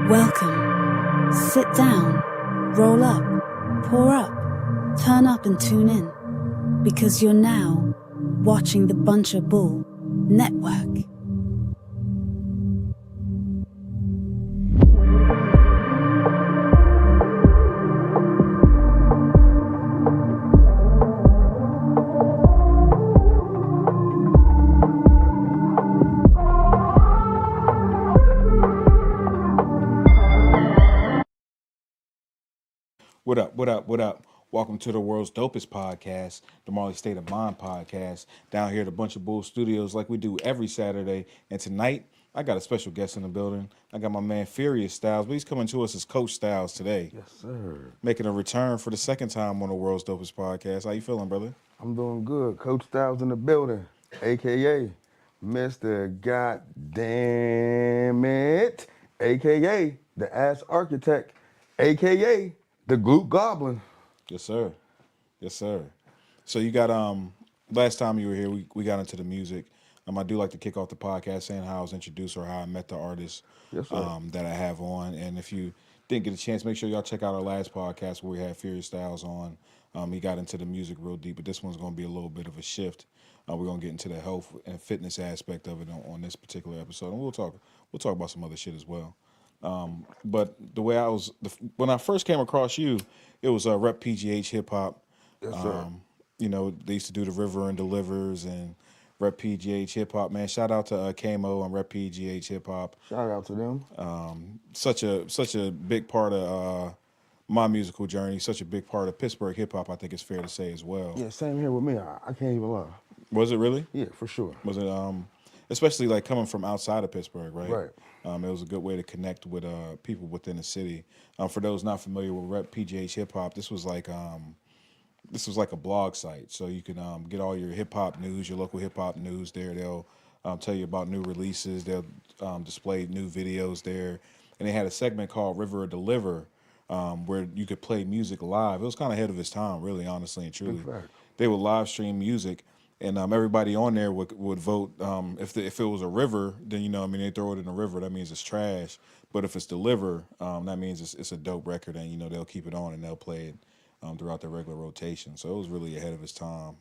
Welcome. Sit down, roll up, pour up, turn up and tune in. Because you're now watching the Buncher Bull Network. What up, what up, what up? Welcome to the world's dopest podcast, the Marley State of Mind podcast, down here at a Bunch of Bull Studios like we do every Saturday. And tonight, I got a special guest in the building. I got my man Furious Styles, but he's coming to us as Coach Styles today. Yes, sir. Making a return for the second time on the world's dopest podcast. How you feeling, brother? I'm doing good. Coach Styles in the building, a.k.a. Mr. Goddamn It, a.k.a. the Ass Architect, a.k.a. the Gloop Goblin. Yes, sir. Yes, sir. So you got last time you were here, we got into the music. I do like to kick off the podcast saying how I was introduced or how I met the artist Yes, sir. that I have on. And if you didn't get a chance, make sure y'all check out our last podcast where we had Furious Styles on. He got into the music real deep, but this one's going to be a little bit of a shift. We're going to get into the health and fitness aspect of it on this particular episode, and we'll talk about some other shit as well. But the way when I first came across you, it was Rep PGH Hip Hop. Yes, sir. You know, they used to do the River and Delivers and Rep PGH Hip Hop. Man, shout out to Kamo and Rep PGH Hip Hop. Shout out to them. Such a big part of my musical journey. Such a big part of Pittsburgh hip hop. I think it's fair to say as well. Yeah, same here with me. I can't even lie. Was it really? Yeah, for sure. Was it especially like coming from outside of Pittsburgh, right? Right. It was a good way to connect with people within the city. For those not familiar with Rep PGH Hip Hop, this was like a blog site, so you can get all your hip hop news, your local hip hop news there. They'll tell you about new releases. They'll display new videos there, and they had a segment called River or Deliver, where you could play music live. It was kind of ahead of its time, really, honestly and truly. Big fact. They would live stream music. And everybody on there would vote. If it was a river, then they throw it in the river. That means it's trash. But if it's Deliver, that means it's a dope record, and they'll keep it on and they'll play it throughout their regular rotation. So it was really ahead of its time.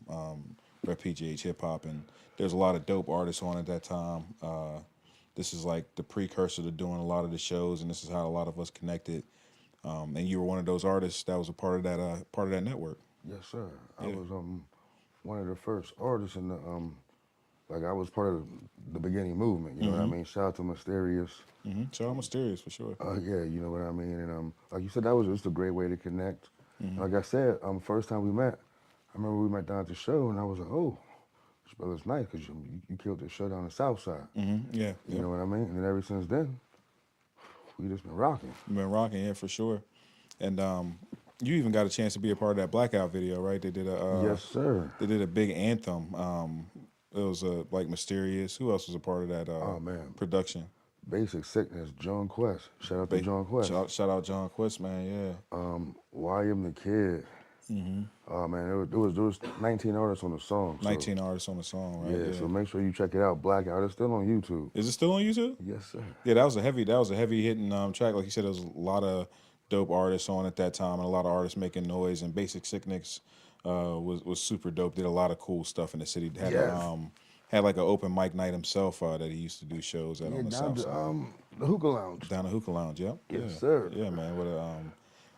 Rep PGH Hip Hop, and there's a lot of dope artists on at that time. This is like the precursor to doing a lot of the shows, and this is how a lot of us connected. And you were one of those artists that was a part of that network. Yes, sir. Yeah. I was one of the first artists in the I was part of the beginning movement. You know what I mean? Shout out to Mysterious. Mm-hmm. Shout out Mysterious for sure. Yeah, you know what I mean. And like you said, that was just a great way to connect. Like I said, first time we met, I remember we met down at the show, and I was like, oh, this brother's nice because you killed the show down the South Side. Mm-hmm. Yeah. You know what I mean? And then ever since then, we just been rocking. You've been rocking, yeah, for sure. And you even got a chance to be a part of that Blackout video, right? They did Yes, sir. They did a big anthem. It was like Mysterious. Who else was a part of that Oh, man. production? Basic Sickness, John Quest. Shout out to John Quest. Shout out John Quest, man. Yeah. YM the Kid. Oh man, there was 19 artists on the song. 19 artists on the song, right? Yeah, so make sure you check it out. Blackout. It's still on YouTube. Is it still on YouTube? Yes, sir. Yeah, that was a heavy hitting track. Like you said, there was a lot of dope artists on at that time, and a lot of artists making noise. And Basic Sickness was super dope. Did a lot of cool stuff in the city. Had like an open mic night himself that he used to do shows at on the South Side. The Hookah Lounge. Down the Hookah Lounge, yep. Yes, sir. Yeah, man. What a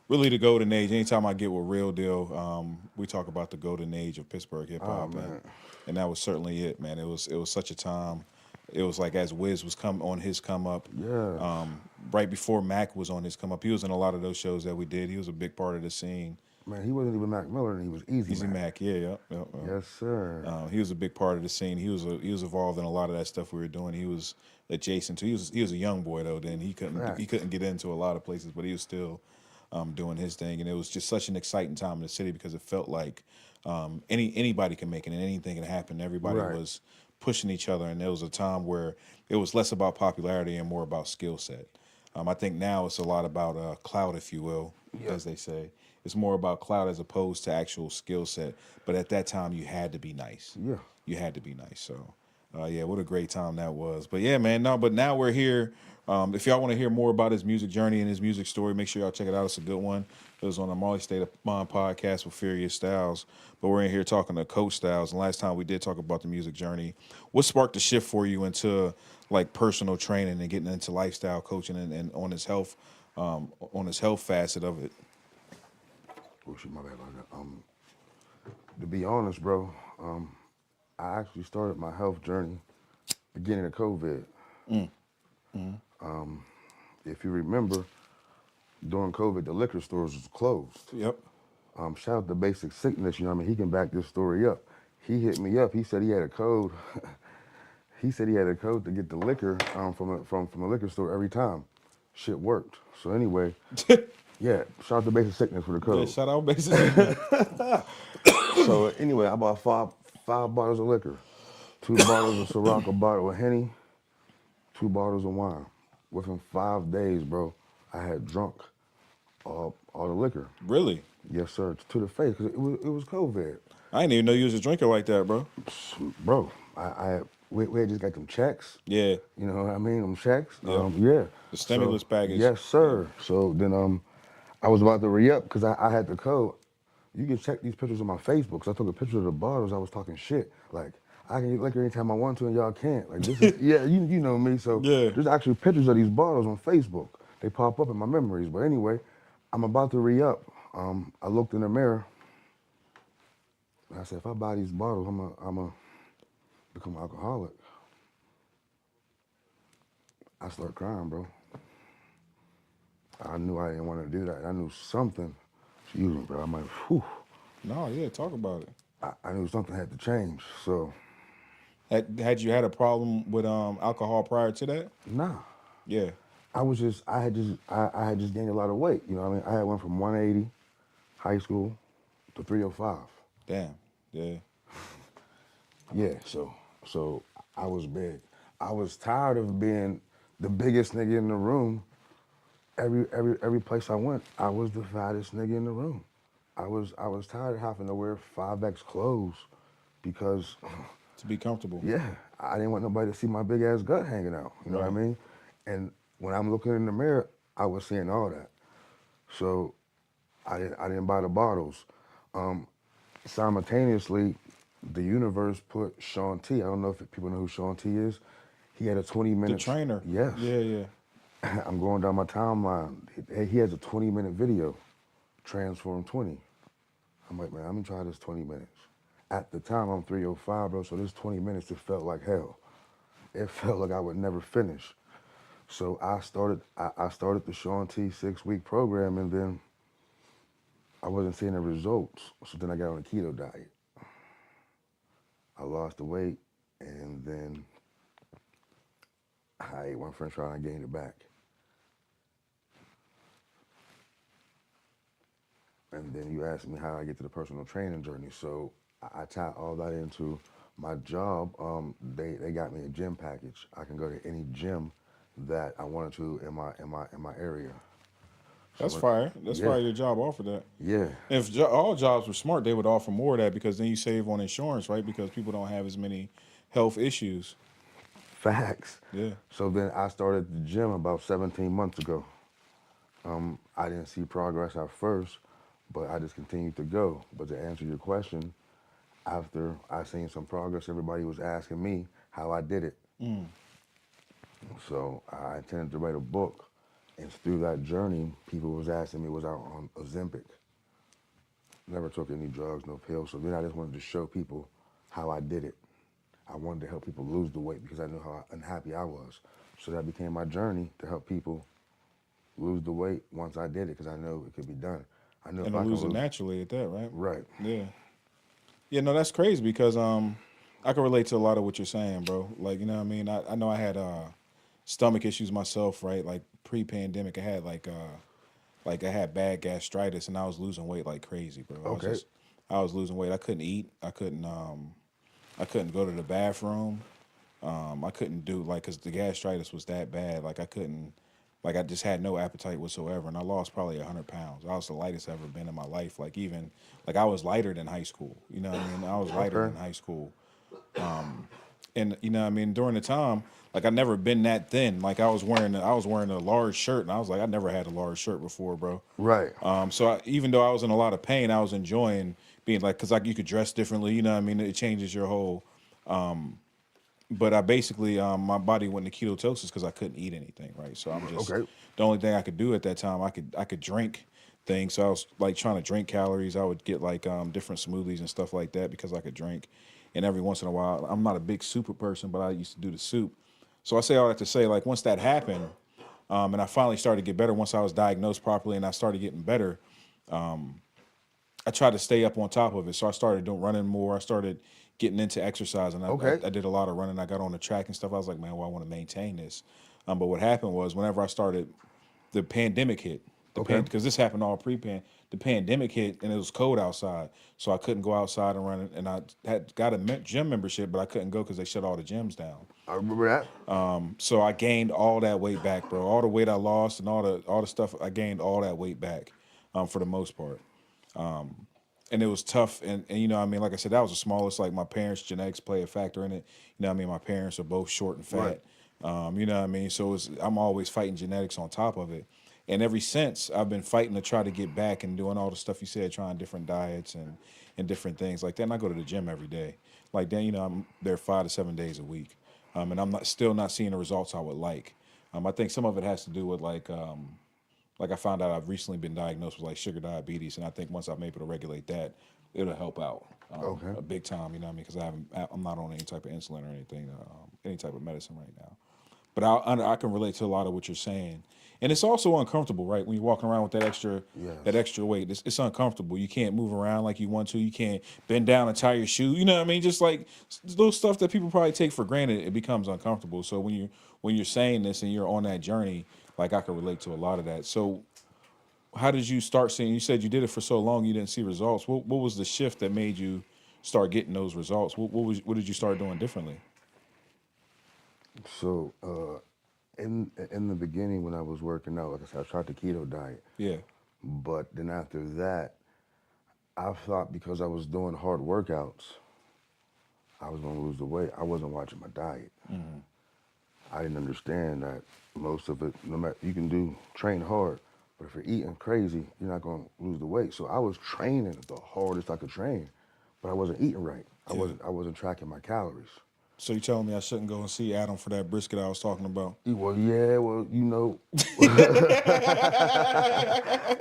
really the golden age. Anytime I get with Real Deal, we talk about the golden age of Pittsburgh hip hop, and that was certainly it, man. It was such a time. It was like as Wiz was on his come up. Yeah. Right before Mac was on his come up, he was in a lot of those shows that we did. He was a big part of the scene. Man, he wasn't even Mac Miller, and he was Easy Mac. Yeah. Yes, sir. He was a big part of the scene. He was involved in a lot of that stuff we were doing. He was adjacent to. He was a young boy though. Then he couldn't get into a lot of places, but he was still doing his thing. And it was just such an exciting time in the city because it felt like anybody can make it and anything can happen. Everybody was pushing each other, and there was a time where it was less about popularity and more about skill set. I think now it's a lot about clout, if you will, as they say. It's more about clout as opposed to actual skill set. But at that time, you had to be nice. Yeah. You had to be nice. So Yeah, what a great time that was. But yeah, man, no, but now we're here. If y'all want to hear more about his music journey and his music story, make sure y'all check it out. It's a good one. It was on the Marley State of Mind podcast with Furious Styles. But we're in here talking to Coach Styles. And last time we did talk about the music journey. What sparked the shift for you into like personal training and getting into lifestyle coaching and on his health facet of it? Oh shit, my bad about that. To be honest, bro, I actually started my health journey beginning of COVID. If you remember, during COVID, the liquor stores was closed. Yep. Shout out to Basic Sickness, you know what I mean? He can back this story up. He hit me up. He said he had a code. He said he had a code to get the liquor from a liquor store every time. Shit worked. So anyway, yeah, shout out to Basic Sickness for the Yeah, code. shout out basically. So anyway, I bought five bottles of liquor, 2 bottles of Ciroc, a bottle of Henny, 2 bottles of wine. Within 5 days, bro, I had drunk all the liquor. Really? Yes, sir, to the face, because it was COVID. I didn't even know you was a drinker like that, bro. Bro, we had just got them checks. Yeah. You know what I mean? Them checks. Yep. Yeah. The stimulus package. Yes, sir. So then I was about to re-up because I had the code. You can check these pictures on my Facebook because I took a picture of the bottles. I was talking shit. Like, I can get liquor anytime I want to and y'all can't. Like, this is, yeah, you know me. So Yeah. there's actually pictures of these bottles on Facebook. They pop up in my memories. But anyway, I'm about to re-up. I looked in the mirror. And I said, if I buy these bottles, I'm a become an alcoholic. I started crying, bro. I knew I didn't want to do that. I knew something. Excuse me, bro. I'm like, whew. No, yeah, talk about it. I knew something had to change. So, Had you had a problem with alcohol prior to that? nah. Yeah. I had just gained a lot of weight. You know what I mean? I had went from 180, high school, to 305. Damn. Yeah. Yeah, so I was big. I was tired of being the biggest nigga in the room. Every place I went, I was the fattest nigga in the room. I was tired of having to wear 5X clothes because To be comfortable. yeah, I didn't want nobody to see my big ass gut hanging out. You know what I Right. mean? And when I'm looking in the mirror, I was seeing all that. So I didn't buy the bottles. Simultaneously, the universe put Sean T. I don't know if people know who Sean T is. He had a 20-minute. The trainer. Yes. Yeah, yeah. I'm going down my timeline. He has a 20-minute video, Transform 20. I'm like, man, I'm gonna try this 20 minutes. At the time, I'm 305, bro, so this 20 minutes, it felt like hell. It felt like I would never finish. So I started the Sean T 6-week program, and then I wasn't seeing the results. So then I got on a keto diet. I lost the weight, and then I ate one French fry and I gained it back. And then you asked me how I get to the personal training journey. So I tie all that into my job. They got me a gym package. I can go to any gym that I wanted to in my area. That's fire. That's yeah. fire your job offered that. Yeah. If all jobs were smart, they would offer more of that because then you save on insurance, right? Because people don't have as many health issues. Facts. Yeah. So then I started the gym about 17 months ago. I didn't see progress at first, but I just continued to go. But to answer your question, after I seen some progress, everybody was asking me how I did it. So I intended to write a book, and through that journey, people was asking me, was I on Ozempic? Never took any drugs, no pills. So then I just wanted to show people how I did it. I wanted to help people lose the weight because I knew how unhappy I was. So that became my journey to help people lose the weight once I did it because I knew it could be done. I knew And if to I lose could it naturally at that, right? Right. Yeah. Yeah, no, that's crazy because I can relate to a lot of what you're saying, bro. Like, you know what I mean? I know I had stomach issues myself, right? Like pre-pandemic, I had like I had bad gastritis and I was losing weight like crazy, bro. Okay. I was losing weight. I couldn't eat. I couldn't go to the bathroom. I couldn't do like because the gastritis was that bad. Like I couldn't, like I just had no appetite whatsoever, and I lost probably 100 pounds. I was the lightest I've ever been in my life. Like even like I was lighter than high school. You know what I mean? I was lighter Okay. than high school. and you know what I mean, during the time, like I never been that thin. Like I was wearing a large shirt, and I was like, I never had a large shirt before, bro. Right. Even though I was in a lot of pain, I was enjoying being like, cause like you could dress differently. You know what I mean? It changes your whole. But I basically, my body went into ketosis because I couldn't eat anything, right? So I'm just Okay. the only thing I could do at that time. I could drink things. So I was like trying to drink calories. I would get like different smoothies and stuff like that because I could drink. And every once in a while, I'm not a big super person, but I used to do the soup. So I say all that to say, like once that happened, and I finally started to get better. Once I was diagnosed properly and I started getting better, I tried to stay up on top of it. So I started doing running more. I started getting into exercise, and Okay. I did a lot of running. I got on the track and stuff. I was like, man, well, I want to maintain this. But what happened was, whenever I started, the pandemic hit. Okay. Because this happened all pre-pan. The pandemic hit, and it was cold outside, so I couldn't go outside and run. And I had got a gym membership, but I couldn't go because they shut all the gyms down. I remember that. So I gained all that weight back, bro. All the weight I lost and all the stuff I gained all that weight back, for the most part. And it was tough. And you know, what I mean, like I said, that was the smallest. Like my parents' genetics play a factor in it. You know, what I mean, my parents are both short and fat. Right. You know what I mean. So I'm always fighting genetics on top of it. And ever since, I've been fighting to try to get back and doing all the stuff you said, trying different diets and different things like that. And I go to the gym every day. Like then, you know, I'm there 5 to 7 days a week, and I'm still not seeing the results I would like. I think some of it has to do with like I found out I've recently been diagnosed with like sugar diabetes, and I think once I'm able to regulate that, it'll help out Okay. a big time. You know what I mean? Because I'm not on any type of insulin or anything, any type of medicine right now. But I can relate to a lot of what you're saying, and it's also uncomfortable, right? When you're walking around with Yes. that extra weight, it's uncomfortable. You can't move around like you want to. You can't bend down and tie your shoe. You know what I mean? Just like little stuff that people probably take for granted, it becomes uncomfortable. So when you're saying this and you're on that journey, like I can relate to a lot of that. So how did you start seeing? You said you did it for so long, you didn't see results. What was the shift that made you start getting those results? What did you start doing differently? So in the beginning when I was working out, like I said, I tried the keto diet. Yeah, But then after that, I thought because I was doing hard workouts, I was gonna lose the weight. I wasn't watching my diet. I didn't understand that most of it, no matter you can train hard, but if you're eating crazy, you're not gonna lose the weight. So I was training the hardest I could train, but I wasn't eating right. yeah. I wasn't tracking my calories. So you telling me I shouldn't go and see Adam for that brisket I was talking about? Well, yeah, well, you know,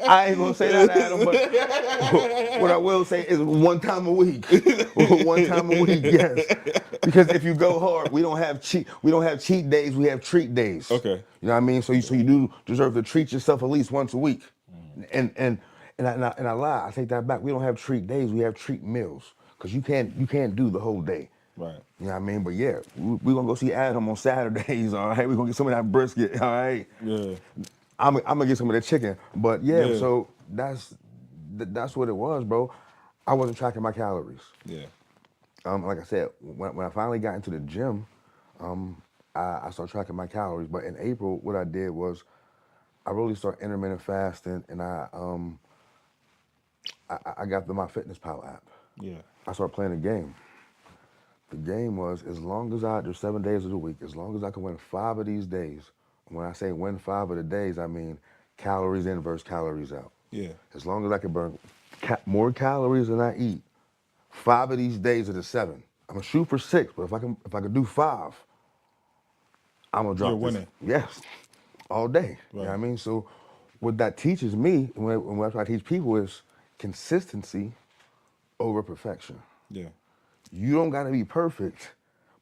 I ain't gonna say that, Adam, but what I will say is one time a week, one time a week, yes. Because if you go hard, we don't have cheat days, we have treat days. Okay. You know what I mean? So you do deserve to treat yourself at least once a week. And I lie, I take that back. We don't have treat days, we have treat meals. Because you can't do the whole day. Right. You know what I mean? But yeah, we're gonna go see Adam on Saturdays, all right? We're gonna get some of that brisket, all right? Yeah. I'm gonna get some of that chicken. But yeah, Yeah. so that's what it was, bro. I wasn't tracking my calories. Yeah. Like I said, when I finally got into the gym, I started tracking my calories. But in April, what I did was I really started intermittent fasting, and I got the MyFitnessPal app. Yeah. I started playing a game. The game was as long as there's 7 days of the week, as long as I can win 5 of these days. When I say win 5 of the days, I mean calories in versus calories out. Yeah. As long as I can burn more calories than I eat, 5 of these days of the 7. I'm gonna shoot for 6, but if I can do 5, I'm gonna drop You're this. winning. Yes, all day. You know what I Right. mean? So what that teaches me, and what I try to teach people is consistency over perfection. Yeah. You don't gotta be perfect,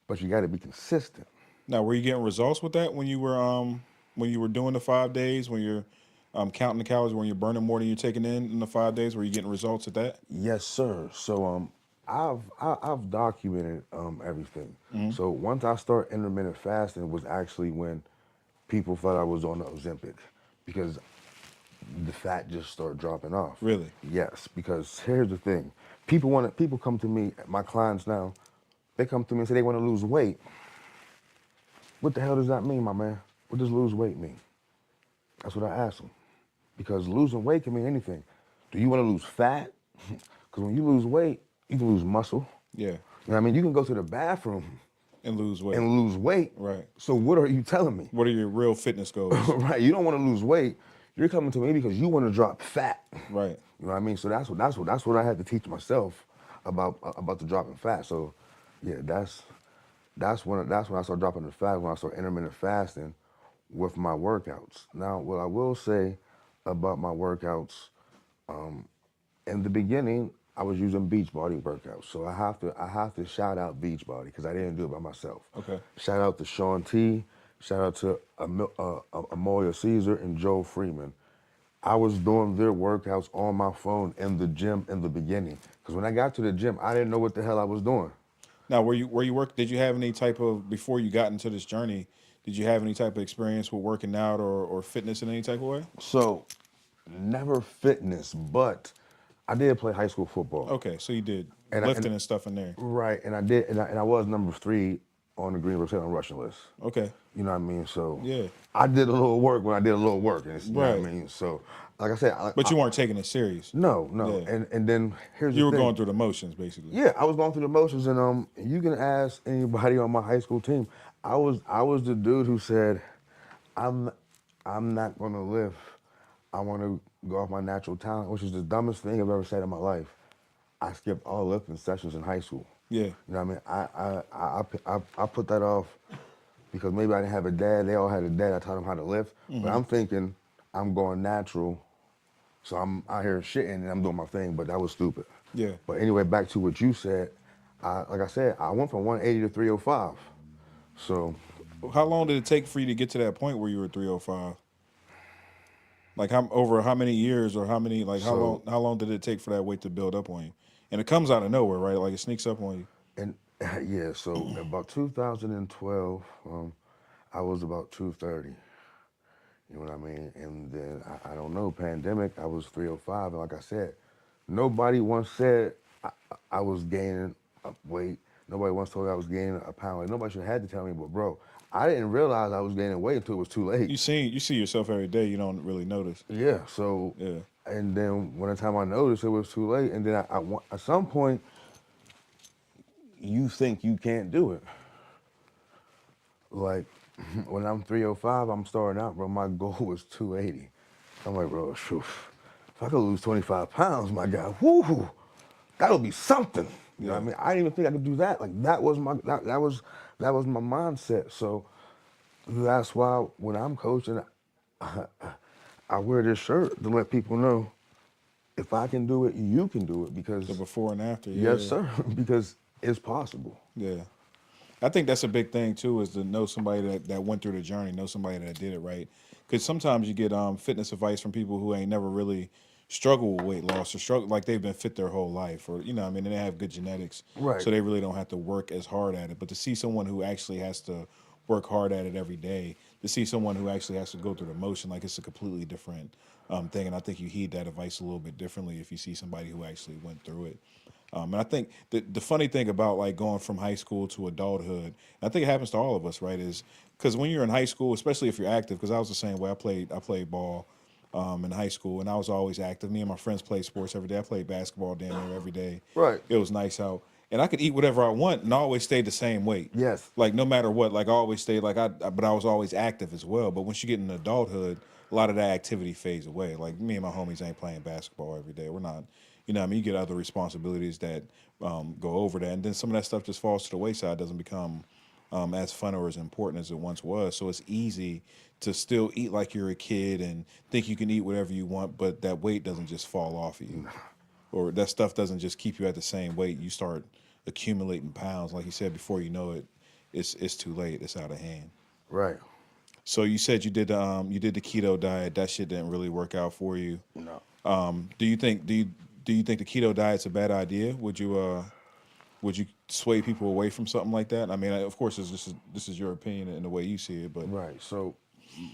but you gotta be consistent. Now, were you getting results with that when you were doing the 5 days, when you're counting the calories, when you're burning more than you're taking in the 5 days? Were you getting results at that? Yes, sir. So I've documented everything. So once I start intermittent fasting was actually when people thought I was on the Ozempic because the fat just started dropping off. Really? Yes, because here's the thing. People come to me, my clients now, they come to me and say they want to lose weight. What the hell does that mean, my man? What does lose weight mean? That's what I ask them. Because losing weight can mean anything. Do you want to lose fat? Because when you lose weight, you can lose muscle. Yeah. You know what I mean? You can go to the bathroom and lose weight. and lose weight. Right. So what are you telling me? What are your real fitness goals? Right? You don't want to lose weight. You're coming to me because you want to drop fat. Right. You know what I mean? So that's what I had to teach myself about the dropping fat. So yeah, that's when I started dropping the fat, when I started intermittent fasting with my workouts. Now, what I will say about my workouts, in the beginning, I was using Beachbody workouts. So I have to shout out Beachbody because I didn't do it by myself. Okay. Shout out to Sean T. Shout out to Amoya Caesar and Joe Freeman. I was doing their workouts on my phone in the gym in the beginning. Because when I got to the gym, I didn't know what the hell I was doing. Now, where you work? Did you have any type of before you got into this journey? Did you have any type of experience with working out or fitness in any type of way? So, never fitness, but I did play high school football. Okay, so you did And lifting and stuff in there. right, and I did, and I was number 3 on the Greenville State on rushing list. Okay. You know what I mean? So Yeah. I did a little work when I did a little work, and you know what I Right. mean? So, like I said, But you weren't taking it serious. no, Yeah. and then here's You the were thing. going through the motions, basically. Yeah, I was going through the motions, and you can ask anybody on my high school team. I was the dude who said, I'm I'm not gonna lift. I want to go off my natural talent, which is the dumbest thing I've ever said in my life. I skipped all lifting sessions in high school. Yeah. You know what I mean? I put that off because maybe I didn't have a dad. They all had a dad. I taught them how to lift. But I'm thinking I'm going natural, so I'm out here shitting and I'm doing my thing. But that was stupid. Yeah. But anyway, back to what you said. Like I said, I went from 180 to 305. So How long did it take for you to get to that point where you were 305? Like how many years or how many like So- how long did it take for that weight to build up on you? And it comes out of nowhere, right? Like it sneaks up on you. and yeah, so about 2012, I was about 230. You know what I mean? And then I don't know, pandemic, I was 305, and like I said, nobody once said I was gaining weight. Nobody once told me I was gaining a pound. Like, nobody should have had to tell me, but bro, I didn't realize I was gaining weight until it was too late. You see yourself every day, you don't really notice. Yeah, so, Yeah. and then when the time I noticed it was too late, and then at some point, you think you can't do it. Like, when I'm 305, I'm starting out, bro, my goal was 280. I'm like, bro, phew, if I could lose 25 pounds, my guy, whoo, that'll be something. You know what I mean? I didn't even think I could do that. Like, that was my mindset. So that's why when I'm coaching, I wear this shirt to let people know if I can do it, you can do it, because The before and after. Yeah. yes, sir, because it's possible. Yeah. I think that's a big thing too, is to know somebody that went through the journey, know somebody that did it right. Because sometimes you get fitness advice from people who ain't never really struggled with weight loss or struggle like they've been fit their whole life, or I mean, and they have good genetics, Right. so they really don't have to work as hard at it. But to see someone who actually has to work hard at it every day, to see someone who actually has to go through the motion, like it's a completely different thing. And I think you heed that advice a little bit differently if you see somebody who actually went through it. And I think the funny thing about like going from high school to adulthood, and I think it happens to all of us, right? Is because when you're in high school, especially if you're active, because I was the same way. I played ball in high school, and I was always active. Me and my friends played sports every day. I played basketball damn near every day. Right. It was nice out, and I could eat whatever I want, and I always stayed the same weight. Yes. Like no matter what, like I always stayed but I was always active as well. But once you get in adulthood, a lot of that activity fades away. Like me and my homies ain't playing basketball every day. We're not. You know what I mean? You get other responsibilities that go over that. And then some of that stuff just falls to the wayside, doesn't become as fun or as important as it once was. So it's easy to still eat like you're a kid and think you can eat whatever you want, but that weight doesn't just fall off of you. Or that stuff doesn't just keep you at the same weight. You start accumulating pounds. Like you said, before you know it, it's too late. It's out of hand. Right. So you said you did the keto diet. That shit didn't really work out for you. No. Do you think the keto diet's a bad idea? Would you sway people away from something like that? I mean, of course, this is your opinion and the way you see it, but Right. So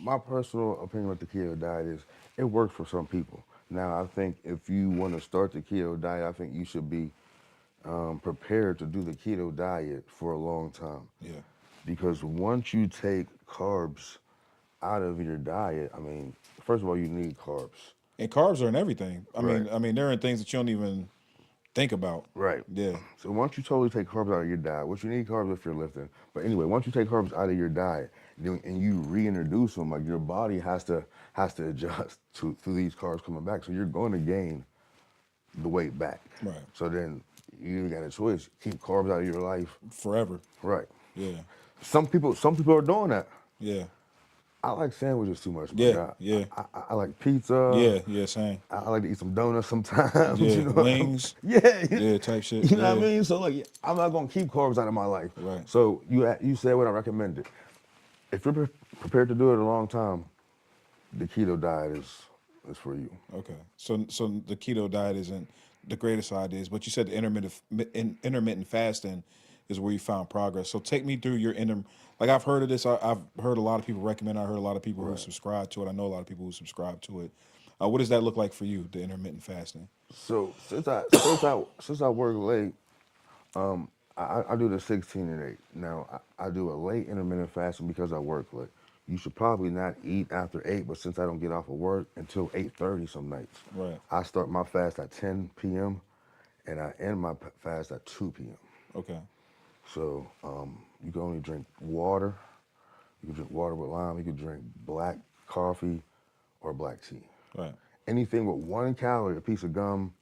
my personal opinion with the keto diet is it works for some people. Now, I think if you want to start the keto diet, I think you should be prepared to do the keto diet for a long time. yeah, Because once you take carbs out of your diet, I mean, first of all, you need carbs. and carbs are in everything. Right. I mean, there are things that you don't even think about. Right. Yeah. So once you totally take carbs out of your diet, which you need carbs if you're lifting, but anyway, once you take carbs out of your diet and you reintroduce them, like your body has to adjust to these carbs coming back. So you're going to gain the weight back. Right. So then you got a choice: keep carbs out of your life. Forever. Right. Yeah. Some people are doing that. Yeah. I like sandwiches too much, my Yeah. God. Yeah. I like pizza. Yeah. Yeah. Same. I like to eat some donuts sometimes. Yeah. You know what I mean? Wings. Yeah. Yeah. Type shit. You know what Yeah. I mean? So like, I'm not gonna keep carbs out of my life. Right. So you said what I recommended. If you're prepared to do it a long time, the keto diet is for you. Okay. So the keto diet isn't the greatest of ideas, but you said the intermittent fasting is where you found progress. So take me through your like I've heard of this. I've heard a lot of people recommend. I heard a lot of people who subscribe to it. I know a lot of people who subscribe to it. What does that look like for you? The intermittent fasting. So since I work late, I do the 16 and 8. Now I do a late intermittent fasting because I work late. You should probably not eat after 8, but since I don't get off of work until 8:30 some nights, Right. I start my fast at 10 p.m. and I end my fast at 2 p.m. Okay. So you can only drink water. You can drink water with lime. You can drink black coffee or black tea. Right. Anything with 1 calorie, a piece of gum,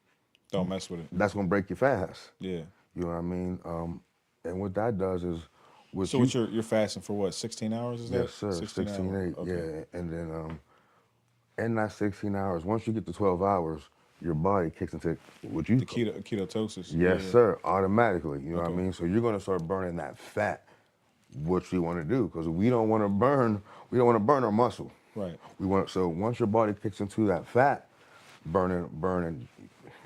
Don't mess with it. that's gonna break your fast. Yeah. You know what I mean? And what that does is, with So you, what you're fasting for what? 16 hours is that? yes sir, 16 hours. 8, Okay. yeah. And then in that 16 hours, once you get to 12 hours, your body kicks into what you The ketosis. yes Yeah. sir, automatically. You know what I Okay. mean? So you're gonna start burning that fat, which we want to do, because we don't want to burn our muscle. Right. So once your body kicks into that fat burning,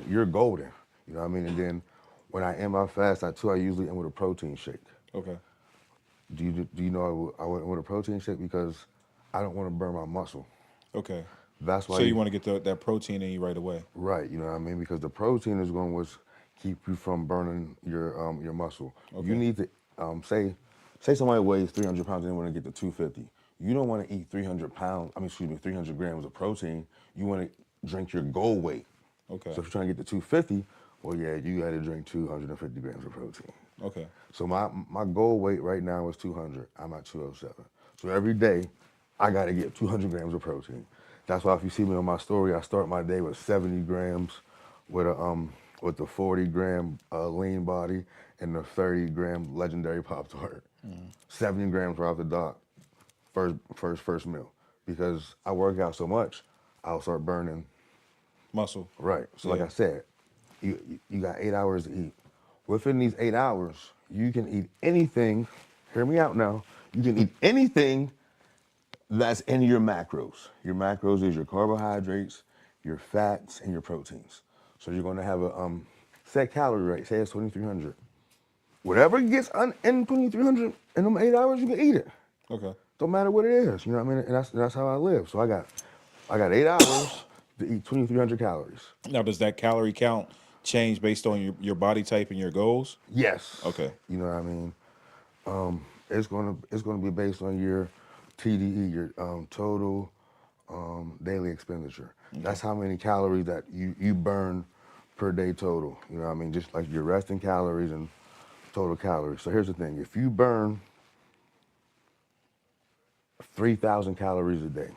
you're golden. You know what I mean? And then when I end my fast at 2, I usually end with a protein shake. Okay. Do you know I went with a protein shake because I don't want to burn my muscle. Okay. That's why So you want to get that protein in you right away. right, you know what I mean? Because the protein is going to keep you from burning your muscle. Okay. You need to say somebody weighs 300 pounds and they want to get to 250. You don't want to eat 300 grams of protein. You want to drink your goal weight. Okay. So if you're trying to get to 250, well, yeah, you got to drink 250 grams of protein. Okay. So my goal weight right now is 200. I'm at 207. So every day, I got to get 200 grams of protein. That's why if you see me on my story, I start my day with 70 grams with the 40-gram lean body and the 30-gram legendary Pop-Tart. 70 grams right off the dot, first meal. Because I work out so much, I'll start burning. Muscle. Right. So like Yeah. I said, you got 8 hours to eat. Within these 8 hours, you can eat anything. Hear me out now. You can eat anything that's in your macros. Your macros is your carbohydrates, your fats, and your proteins. So you're going to have a set calorie rate. Say it's 2,300. Whatever gets in 2,300 in them 8 hours, you can eat it. Okay. Don't matter what it is. You know what I mean? And that's how I live. So I got 8 hours to eat 2,300 calories. Now, does that calorie count change based on your body type and your goals? Yes. Okay. You know what I mean? It's gonna be based on your TDE, your total daily expenditure. Okay. That's how many calories that you burn per day total. You know what I mean? Just like your resting calories and total calories. So here's the thing: if you burn 3,000 calories a day,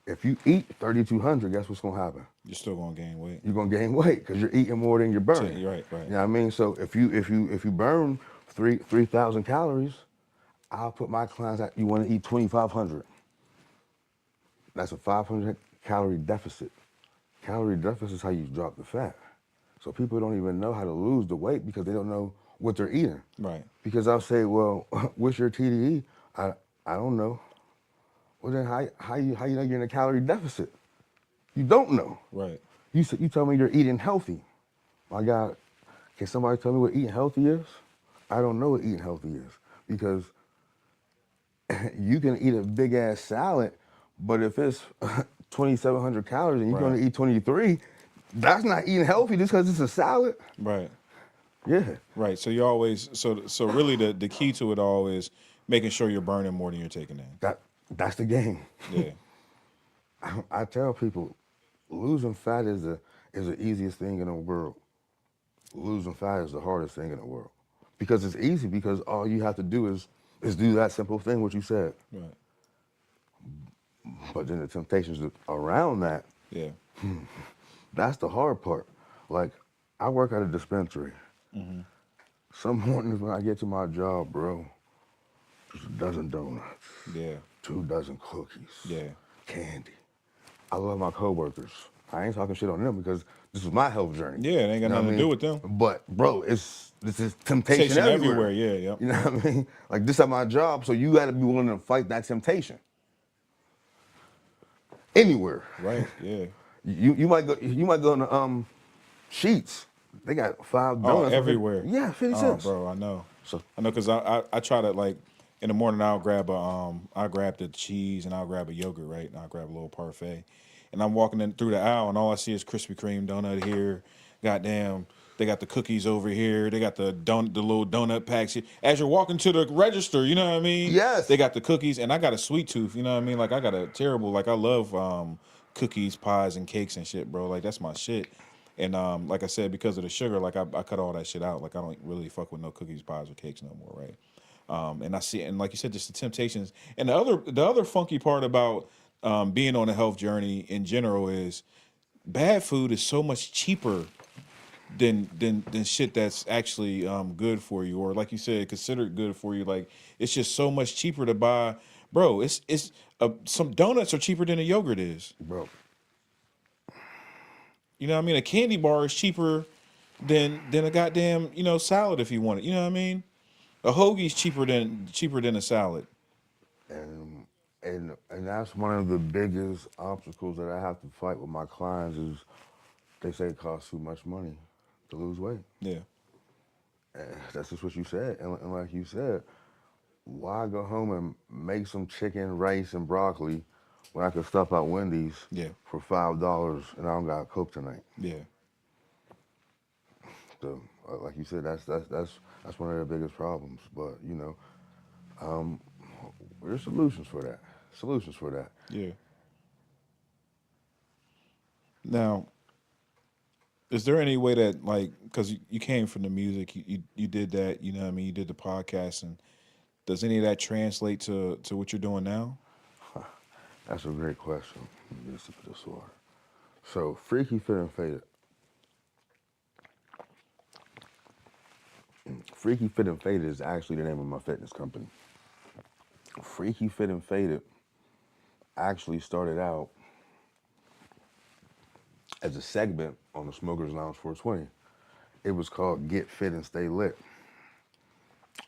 if you eat 3,200, guess what's gonna happen? You're still gonna gain weight. You're gonna gain weight because you're eating more than you're burning. You're right. You know what I mean? So if you burn 3,000 calories, I'll put my clients at you want to eat 2,500. That's a 500 calorie deficit. Calorie deficit is how you drop the fat. So people don't even know how to lose the weight because they don't know what they're eating. Right. Because I'll say, well, what's your TDE? I don't know. Well then how you know you're in a calorie deficit? You don't know. Right. You tell me you're eating healthy. My God, can somebody tell me what eating healthy is? I don't know what eating healthy is because you can eat a big ass salad, but if it's 2,700 calories and you can Right. only eat 23, that's not eating healthy just because it's a salad. Right. Yeah. Right. So you're always so really the key to it all is making sure you're burning more than you're taking in. That's the game. Yeah. I tell people, losing fat is is the easiest thing in the world. Losing fat is the hardest thing in the world. Because it's easy because all you have to do is do that simple thing, what you said. Right. But then the temptations around that, Yeah. that's the hard part. Like, I work at a dispensary. Mm-hmm. Some mornings when I get to my job, bro, just a dozen donuts, Yeah. 2 dozen cookies, Yeah. candy. I love my coworkers. I ain't talking shit on them because this is my health journey. Yeah. It ain't got You know what nothing I to do mean? with them. But bro, this is temptation Station everywhere. everywhere. Yeah. Yep. You know what I mean? Like this is my job, so you got to be willing to fight that temptation. Anywhere. Right. Yeah. You might go in the Sheets. They got 5 Oh, donuts. everywhere. Yeah, 50 Oh, cents. bro, I know. So I know because I try to like in the morning I'll grab the cheese and I'll grab a yogurt, right? And I'll grab a little parfait. And I'm walking in through the aisle and all I see is Krispy Kreme donut here. Goddamn, they got the cookies over here. They got the little donut packs here. As you're walking to the register, you know what I mean? They yes, got the cookies and I got a sweet tooth, you know what I mean? Like I got a terrible like I love cookies, pies, and cakes and shit, bro. Like that's my shit. And like I said, because of the sugar, like I cut all that shit out. Like I don't really fuck with no cookies, pies, or cakes no more, right? And I see, and like you said, just the temptations. And the other funky part about being on a health journey in general is bad food is so much cheaper than shit that's actually good for you, or like you said, considered good for you. Like it's just so much cheaper to buy, bro. It's some donuts are cheaper than a yogurt is. bro. You know what I mean? A candy bar is cheaper than a goddamn salad if you want it. You know what I mean? A hoagie's cheaper than a salad. And and that's one of the biggest obstacles that I have to fight with my clients is they say it costs too much money to lose weight. Yeah, That's just what you said. And like you said, why go home and make some chicken, rice, and broccoli when I could stop at Wendy's yeah, for $5 and I don't got to cook tonight? yeah, So, like you said, that's one of their biggest problems. But there's solutions for that. Solutions for that. yeah. Now, is there any way that like because you came from the music, you did that, you know what I mean? You did the podcast, and does any of that translate to what you're doing now? That's a great question. Let me get a sip of this water. So, Freaky Fit and Faded. Freaky Fit and Faded is actually the name of my fitness company. Freaky Fit and Faded actually started out as a segment on the Smokers Lounge 420. It was called Get Fit and Stay Lit.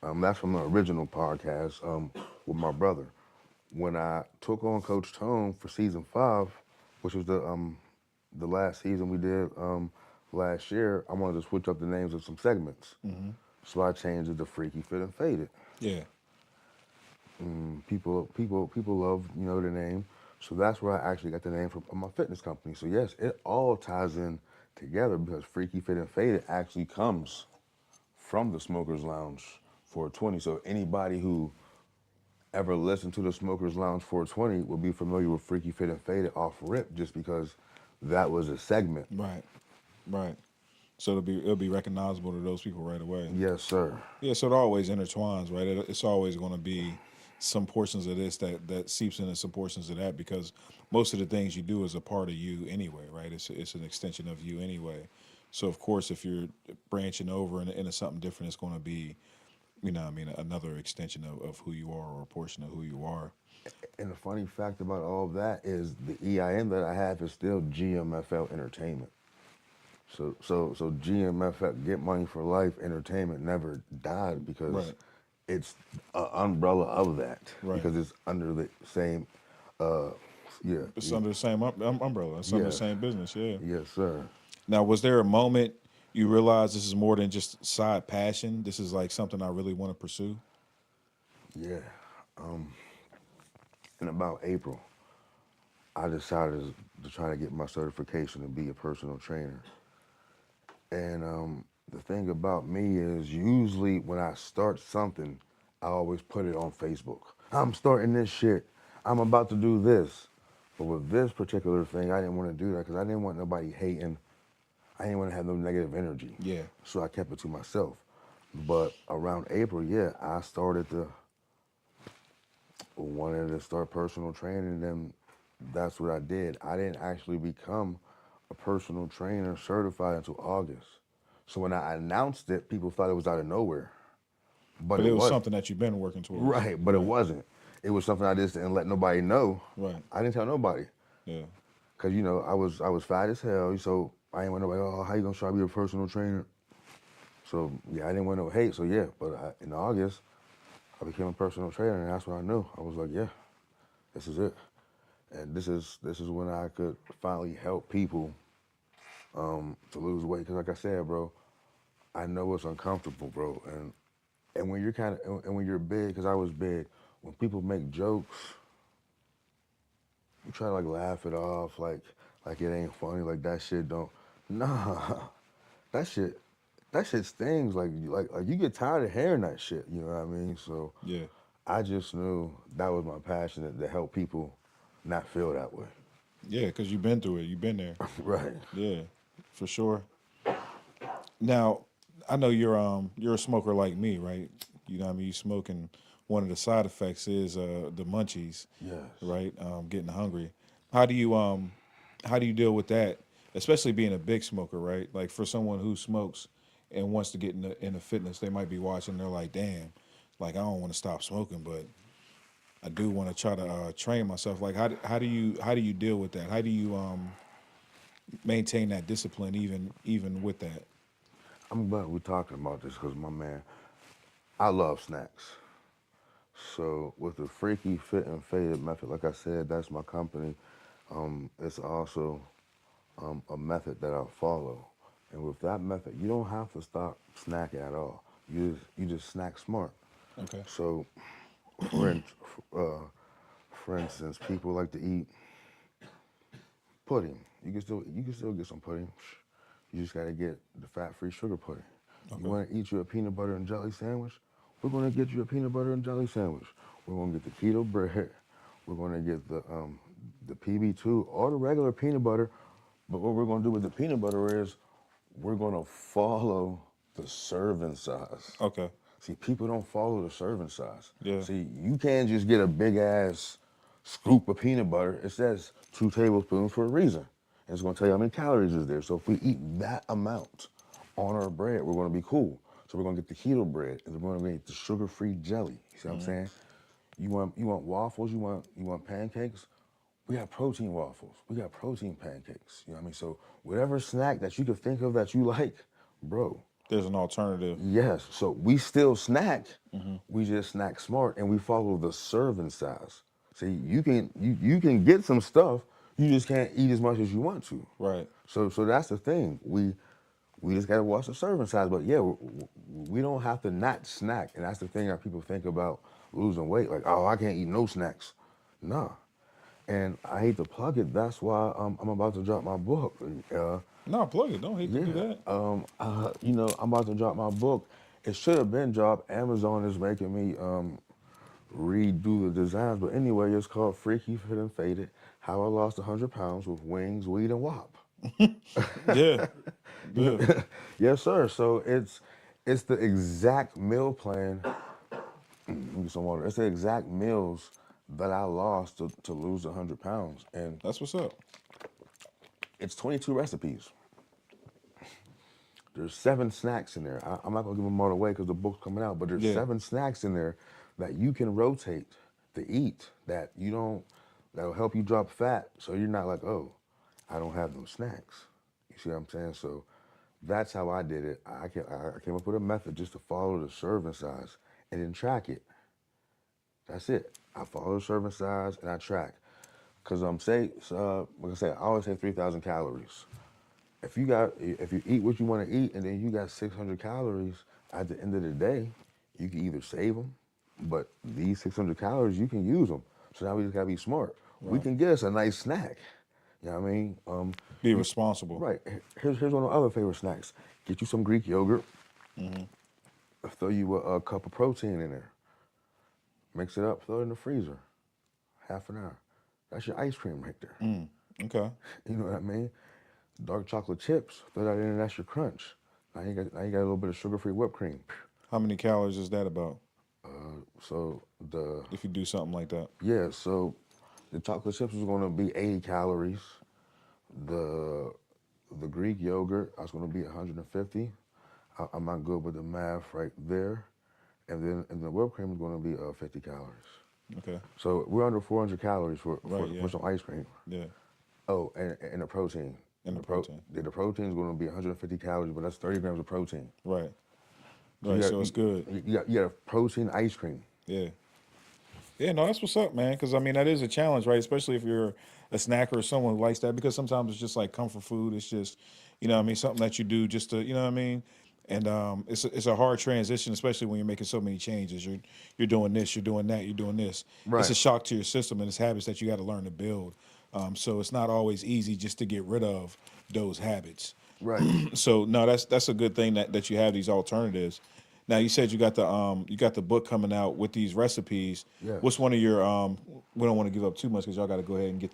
That's from the original podcast with my brother. When I took on Coach Tone for season 5, which was the last season we did last year, I wanted to switch up the names of some segments. So I changed it to Freaky Fit and Faded. Yeah, People love the name, so that's where I actually got the name from my fitness company. So yes, it all ties in together because Freaky Fit and Faded actually comes from the Smokers Lounge 420. So anybody who ever listened to the Smokers Lounge 420 will be familiar with Freaky Fit and Faded off rip, just because that was a segment. right, right. So it'll be recognizable to those people right away. Yes, sir. Yeah, so it always intertwines, right? It's always going to be some portions of this that seeps into some portions of that because most of the things you do is a part of you anyway, right? It's an extension of you anyway. So of course, if you're branching over into something different, it's going to be, what I mean, another extension of who you are or a portion of who you are. And the funny fact about all of that is the EIN that I have is still GMFL Entertainment. So GMFL, Get Money for Life Entertainment, never died because Right. it's an umbrella of that. Right. Because it's under the same, uh, yeah. It's under the same umbrella. It's under the Yes. same business, yeah. Yes, sir. Now, was there a moment you realized this is more than just side passion? This is like something I really want to pursue? Yeah. In about April, I decided to try to get my certification to be a personal trainer. And the thing about me is usually when I start something, I always put it on Facebook. I'm starting this shit. I'm about to do this. But with this particular thing, I didn't want to do that because I didn't want nobody hating I didn't want to have no negative energy. Yeah. So I kept it to myself. But around April, yeah, I started to wanted to start personal training, and then that's what I did. I didn't actually become a personal trainer certified until August. So when I announced it, people thought it was out of nowhere, but But it it was wasn't. something that you've been working towards. Right, but it Right. wasn't. It was something I just didn't let nobody know. Right. I didn't tell nobody, Yeah. cause I was fat as hell. So I didn't want nobody. Oh, how you gonna try to be a personal trainer? So yeah, I didn't want no hate. So yeah, but in August, I became a personal trainer, and that's when I knew. I was like, yeah, this is it. And this is when I could finally help people to lose weight. Because like I said, bro, I know it's uncomfortable, bro. And when you're and when you're big, because I was big, when people make jokes, you try to like laugh it off, like it ain't funny, like that shit don't. Nah, that shit that shit stings. Like you get tired of hearing that shit. You know what I mean? So Yeah. I just knew that was my passion to help people not feel that way. Yeah, because you've been through it. You've been there. Right. Yeah, for sure. Now, I know you're a smoker like me, right? You know what I mean? You smoke, and one of the side effects is the munchies, Yes. right? Getting hungry. How do you how do you deal with that? Especially being a big smoker, right? Like for someone who smokes and wants to get into fitness, they might be watching. They're like, damn, like I don't want to stop smoking, but I do want to try to train myself. Like how do you deal with that? How do you maintain that discipline even with that? I'm glad we're talking about this because my man, I love snacks. So with the freaky fit and faded method, like I said, that's my company. It's also a method that I follow. And with that method, you don't have to stop snacking at all. You just snack smart. Okay. So for in, uh, for instance, people like to eat pudding. You can still get some pudding. You just gotta get the fat-free sugar pudding. You Okay. want to eat you a peanut butter and jelly sandwich? We're gonna get you a peanut butter and jelly sandwich. We're gonna get the keto bread. We're gonna get the PB2 or the regular peanut butter. But what we're gonna do with the peanut butter is we're gonna follow the serving size. Okay. See, people don't follow the serving size. Yeah. See, you can't just get a big ass scoop of peanut butter. It says 2 tablespoons for a reason. And it's gonna tell you how many calories is there. So if we eat that amount on our bread, we're gonna be cool. So we're gonna get the keto bread and we're gonna get the sugar-free jelly. You see what I'm saying? You want waffles, you want pancakes? We got protein waffles. We got protein pancakes. You know what I mean? So whatever snack that you could think of that you like, bro, There's an alternative. yes. So we still snack. Hmm. We just snack smart and we follow the serving size. See, you can get some stuff. You just can't eat as much as you want to. Right. So that's the thing. We just gotta watch the serving size. But yeah, we don't have to not snack. And that's the thing that people think about losing weight. Like, oh, I can't eat no snacks. Nah. And I hate to plug it. That's why I'm about to drop my book. No, plug it. Don't hate to do Yeah. that. I'm about to drop my book. It should have been dropped. Amazon is making me redo the designs. But anyway, it's called Freaky Fit and Faded: How I Lost 100 Pounds with Wings, Weed, and WAP. Yeah. Yeah. Yes, sir. So it's the exact meal plan. Let me get some water. It's the exact meals that I lost to lose 100 pounds. And That's what's up. it's 22 recipes. There's 7 snacks in there. I'm not gonna give them all away because the book's coming out, but there's Yeah. 7 snacks in there that you can rotate to eat that you don't, that'll help you drop fat. So you're not like, oh, I don't have no snacks. You see what I'm saying? So that's how I did it. I came up with a method just to follow the serving size and then track it. That's it. I follow the serving size and I track. Cause like I say, I always say 3,000 calories. If you eat what you want to eat and then you got 600 calories at the end of the day, you can either save them, but these 600 calories you can use them. So now we just gotta be smart. We Right. can get us a nice snack. You know what I mean? Be responsible. Right. Here's one of my other favorite snacks. Get you some Greek yogurt. Hmm. Throw you a cup of protein in there. Mix it up. Throw it in the freezer. Half an hour. That's your ice cream right there. Okay. You know what I mean? Dark chocolate chips, throw that in and that's your crunch. Now you got a little bit of sugar-free whipped cream. How many calories is that about? So the If you do something like that. yeah, so the chocolate chips is gonna be 80 calories. The the Greek yogurt is gonna be 150. I'm not good with the math right there. And the whipped cream is gonna be 50 calories. Okay. So we're under 400 calories Right. Yeah. for some ice cream. Yeah. Oh, and the protein. And the protein. The protein is going to be 150 calories, but that's 30 grams of protein. Right. So Right. So it's good. You got a protein ice cream. Yeah. Yeah, no, that's what's up, man. Because I mean, that is a challenge, right? Especially if you're a snacker or someone who likes that. Because sometimes it's just like comfort food. It's just, what I mean, something that you do just to, what I mean. And it's a hard transition, especially when you're making so many changes. You're doing this, you're doing that, you're doing this. It's a Right. shock to your system, and it's habits that you got to learn to build. So it's not always easy just to get rid of those habits. Right. So no, that's a good thing that you have these alternatives. Now you said you got the book coming out with these recipes. Yes. What's one of your we don't want to give up too much because y'all got to go ahead and get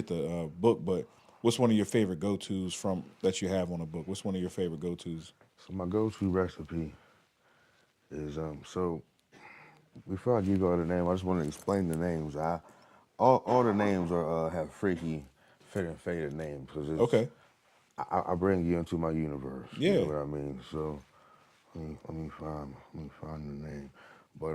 the book. But what's one of your favorite go tos from that you have on a book? What's one of your favorite go tos? So my go-to recipe is so before I give you all the name, I just want to explain the names. All the names are have freaky, fit and faded names because it's Okay. I bring you into my universe. You Yeah. know what I mean? So let me find the name. But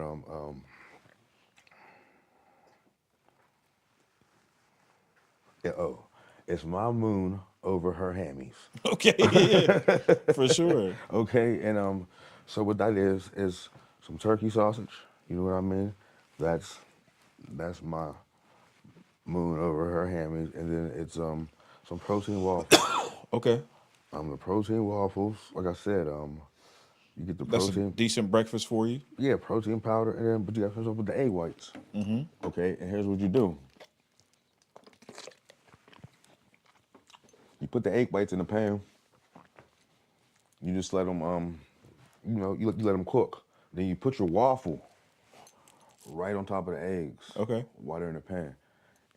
yeah, oh, it's my moon over her hammies. Okay. Yeah. For sure. Okay, and so what that is some turkey sausage. You know what I mean? That's my moon over her hammies, and then it's some protein waffles. Okay. The protein waffles, like I said, you get the That's a protein. decent breakfast for you. Yeah, protein powder, and then but you got to finish off with the egg whites. Okay, and here's what you do: you put the egg whites in the pan. You just let them you let them cook. Then you put your waffle right on top of the eggs. Okay. While they're in the pan,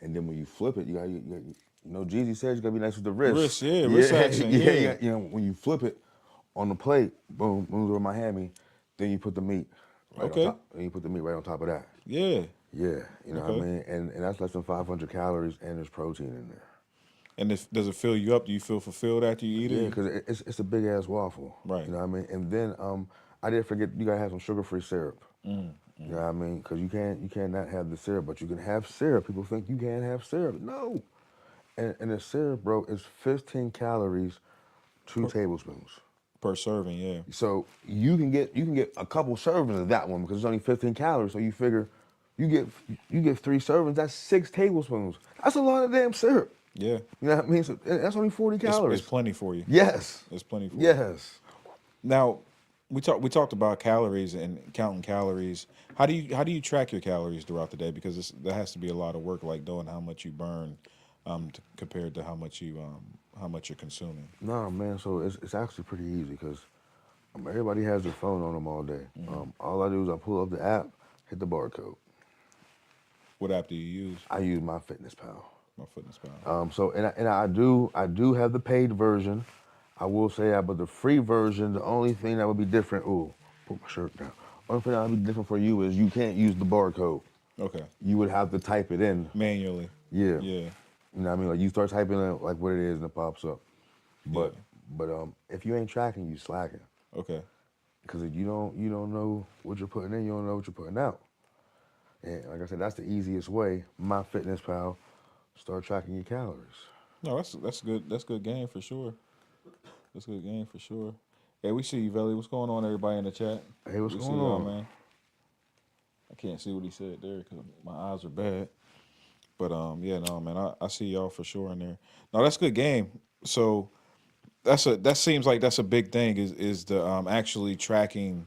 and then when you flip it, Jeezy says you gotta be nice with the wrist. Wrist, yeah, wrist action, yeah. When you flip it on the plate, boom, moves over my hammy. Then you put the meat right Okay. on top. And you put the meat right on top of that. Yeah. Yeah, you know what I Okay. mean? And that's less than 500 calories, and there's protein in there. And does it fill you up? Do you feel fulfilled after you eat it? Yeah, because it's a big ass waffle. Right. You know what I mean? And then I didn't forget you gotta have some sugar free syrup. Mm. You know what I mean? Because you can't not have the syrup, but you can have syrup. People think you can't have syrup. No. And the syrup, bro, is 15 calories, 2 tablespoons. Per serving, yeah. So you can get a couple servings of that one because it's only 15 calories. So you figure you get 3 servings. That's 6 tablespoons. That's a lot of damn syrup. Yeah. You know what I mean? So that's only 40 calories. It's plenty for you. Yes. It's plenty for you. Yes. Now, we talked about calories and counting calories. How do you track your calories throughout the day? Because that has to be a lot of work, like knowing how much you burn, compared to how much you're consuming. No, man. So it's actually pretty easy because everybody has their phone on them all day. All I do is I pull up the app, hit the barcode. What app do you use? I use MyFitnessPal. MyFitnessPal. So I do have the paid version. I will say that, but the free version, the only thing that would be different. Ooh, put my shirt down. Only thing that would be different for you is you can't use the barcode. Okay. You would have to type it in Manually. Yeah. Yeah. You know what I mean? Like you start typing in like what it is and it pops up. But if you ain't tracking, you slacking. Okay. Because if you don't know what you're putting in, you don't know what you're putting out. And like I said, that's the easiest way. MyFitnessPal, start tracking your calories. No, that's good. That's good game for sure. That's good game for sure. Hey, we see you, Veli. What's going on, everybody in the chat? Hey, what's We going see y'all, on? man? I can't see what he said there because my eyes are bad. But yeah, no, man, I see y'all for sure in there. No, that's good game. So that seems like that's a big thing is the actually tracking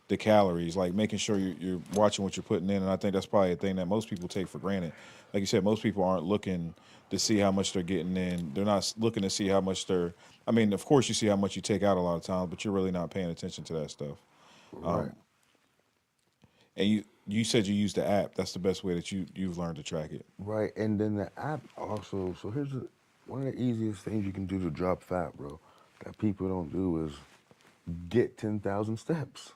the calories, like making sure you're watching what you're putting in. And I think that's probably a thing that most people take for granted. Like you said, most people aren't looking to see how much they're getting in. They're not looking to see how much they're. I mean, of course, you see how much you take out a lot of times, but you're really not paying attention to that stuff. Right. And you said you use the app. That's the best way that you've learned to track it. Right. And then the app also, so one of the easiest things you can do to drop fat, bro, that people don't do is get 10,000 steps.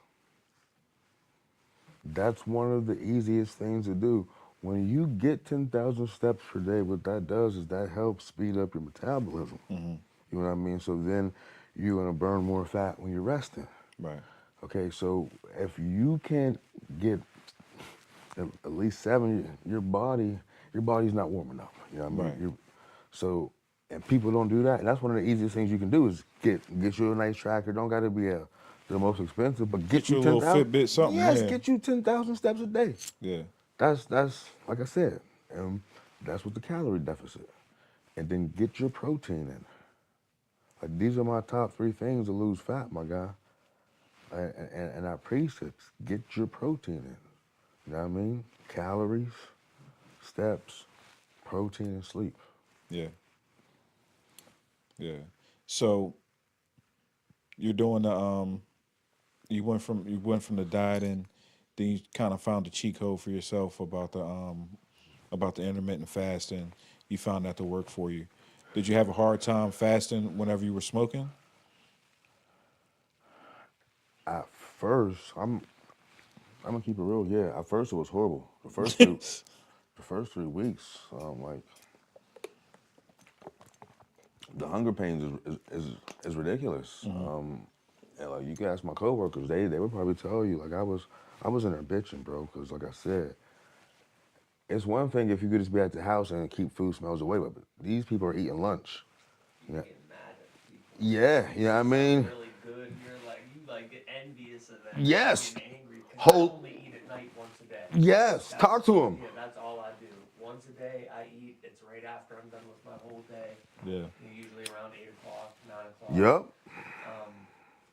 That's one of the easiest things to do. When you get 10,000 steps per day, what that does is that helps speed up your metabolism. Mm-hmm. You know what I mean? So then you're gonna burn more fat when you're resting. Right. Okay, so if you can't get at least 7, your body's not warm enough. You know what I mean? Right. So, and people don't do that. And that's one of the easiest things you can do is get you a nice tracker. Don't gotta be the most expensive, but Get get you you a little 10,000. Fitbit something. Yes, Yeah. get you 10,000 steps a day. Yeah. That's like I said, and that's with the calorie deficit. And then get your protein in. Like these are my top 3 things to lose fat, my guy. And our precepts, get your protein in. You know what I mean? Calories, steps, protein, and sleep. Yeah. Yeah. So you're doing the you went from the diet, and then you kind of found the cheat code for yourself about the intermittent fasting. You found that to work for you. Did you have a hard time fasting whenever you were smoking? At first, I'm gonna keep it real. Yeah, at first it was horrible. The first 3 weeks, like the hunger pains is ridiculous. And like you can ask my coworkers, they would probably tell you like I was in there bitching, bro, because like I said, it's one thing if you could just be at the house and keep food smells away, but these people are eating lunch. You Yeah, get mad at people. yeah, you know what I mean? Really good. You're like you like get envious of them. Yes. Getting angry because I Whole only eat at night once a day. yes. That's, Talk to them. Yeah, that's all I do. Once a day I eat. It's right after I'm done with my whole day. Yeah. Usually around 8 o'clock, 9 o'clock. Yep.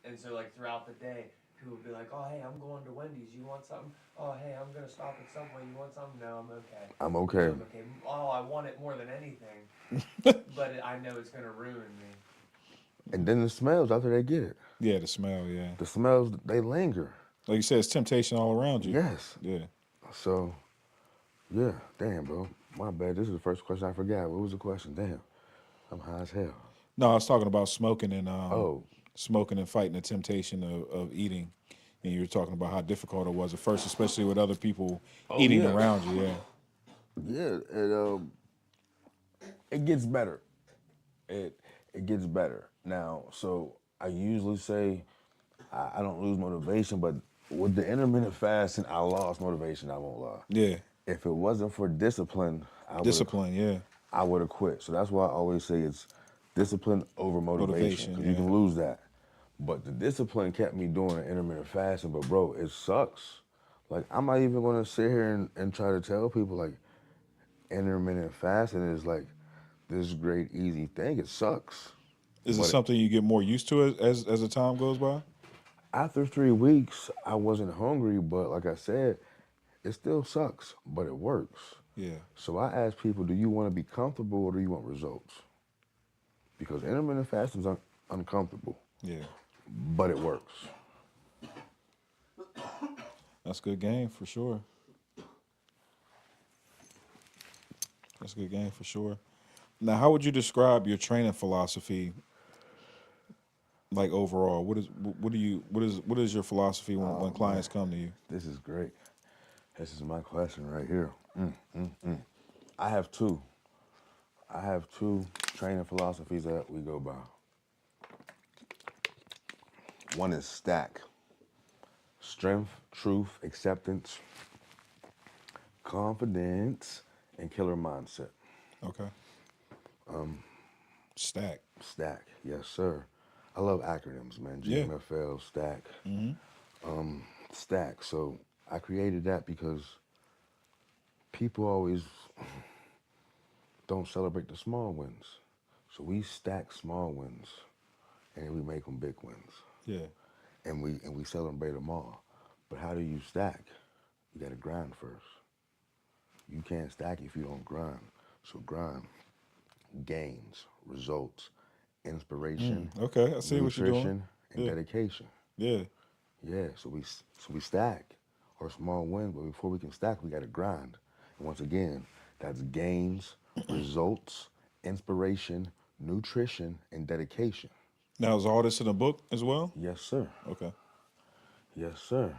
And so like throughout the day, people would be like, "Oh hey, I'm going to Wendy's. You want something? Oh hey, I'm gonna stop at Subway. You want something? No, I'm okay. I'm okay. I'm okay. Oh, I want it more than anything, but I know it's gonna ruin me." And then the smells after they get it. Yeah, the smell, yeah. The smells they linger. Like you said, it's temptation all around you. Yes. Yeah. So, yeah. Damn, bro. My bad. This is the first question I forgot. What was the question? Damn. I'm high as hell. No, I was talking about smoking and Oh. smoking and fighting the temptation of eating. And you were talking about how difficult it was at first, especially with other people eating yeah. around you. Yeah. Yeah. It gets better. It gets better. Now, so I usually say I don't lose motivation, but with the intermittent fasting, I lost motivation, I won't lie. Yeah. If it wasn't for discipline, Discipline, yeah. I would have quit. So that's why I always say it's discipline over motivation. 'Cause you can lose that. But the discipline kept me doing intermittent fasting. But bro, it sucks. Like I'm not even gonna sit here and try to tell people like intermittent fasting is like this great easy thing. It sucks. Is it But something you get more used to as the time goes by? after 3 weeks, I wasn't hungry, but like I said, it still sucks, but it works. Yeah. So I ask people, do you want to be comfortable or do you want results? Because intermittent fasting is uncomfortable, Yeah. but it works. That's good game for sure. That's a good game for sure. Now, how would you describe your training philosophy? Like overall, what is your philosophy when clients come to you? This is great. This is my question right here. I have two. I have two training philosophies that we go by. One is stack. Strength, truth, acceptance, confidence, and killer mindset. Okay. Stack. Stack, yes, sir. I love acronyms, man. Yeah. GMFL, stack. Stack. So I created that because people always don't celebrate the small wins. So we stack small wins and we make them big wins. Yeah. And we celebrate them all. But how do you stack? You gotta grind first. You can't stack if you don't grind. So grind. Gains, results, inspiration, Okay, I see what you're doing. nutrition, and Yeah. dedication. Yeah. Yeah, so we stack or small win, but before we can stack, we gotta grind. And once again, that's gains, results, inspiration, nutrition, and dedication. Now, is all this in a book as well? Yes, sir. Okay. Yes, sir.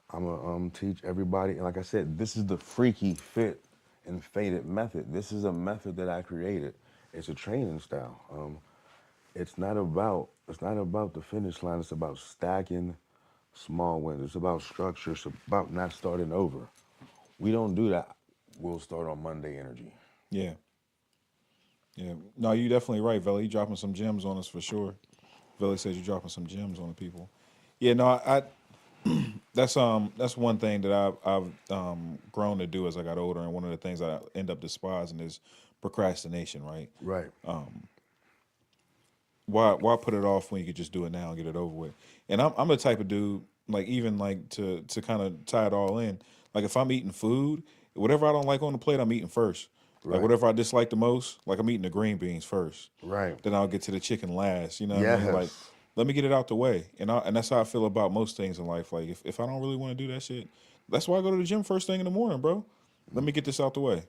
I'm gonna teach everybody, and like I said, this is the freaky fit and faded method. This is a method that I created. It's a training style. It's not about the finish line. It's about stacking small wins. It's about structure. It's about not starting over. We don't do that. We'll start on Monday energy. Yeah. Yeah. No, you definitely right, Veli. You dropping some gems on us for sure. Veli says you're dropping some gems on the people. Yeah, no, I that's one thing that I've grown to do as I got older, and one of the things I end up despising is procrastination. Right? Right. Why put it off when you could just do it now and get it over with? And I'm the type of dude, like, even like to kind of tie it all in. Like, if I'm eating food, whatever I don't like on the plate, I'm eating first. Like, Right. whatever I dislike the most, like, I'm eating the green beans first. Right. Then I'll get to the chicken last. You know what I mean? Like, Yes. let me get it out the way. And that's how I feel about most things in life. Like, if I don't really want to do that shit, that's why I go to the gym first thing in the morning, bro. Let me get this out the way.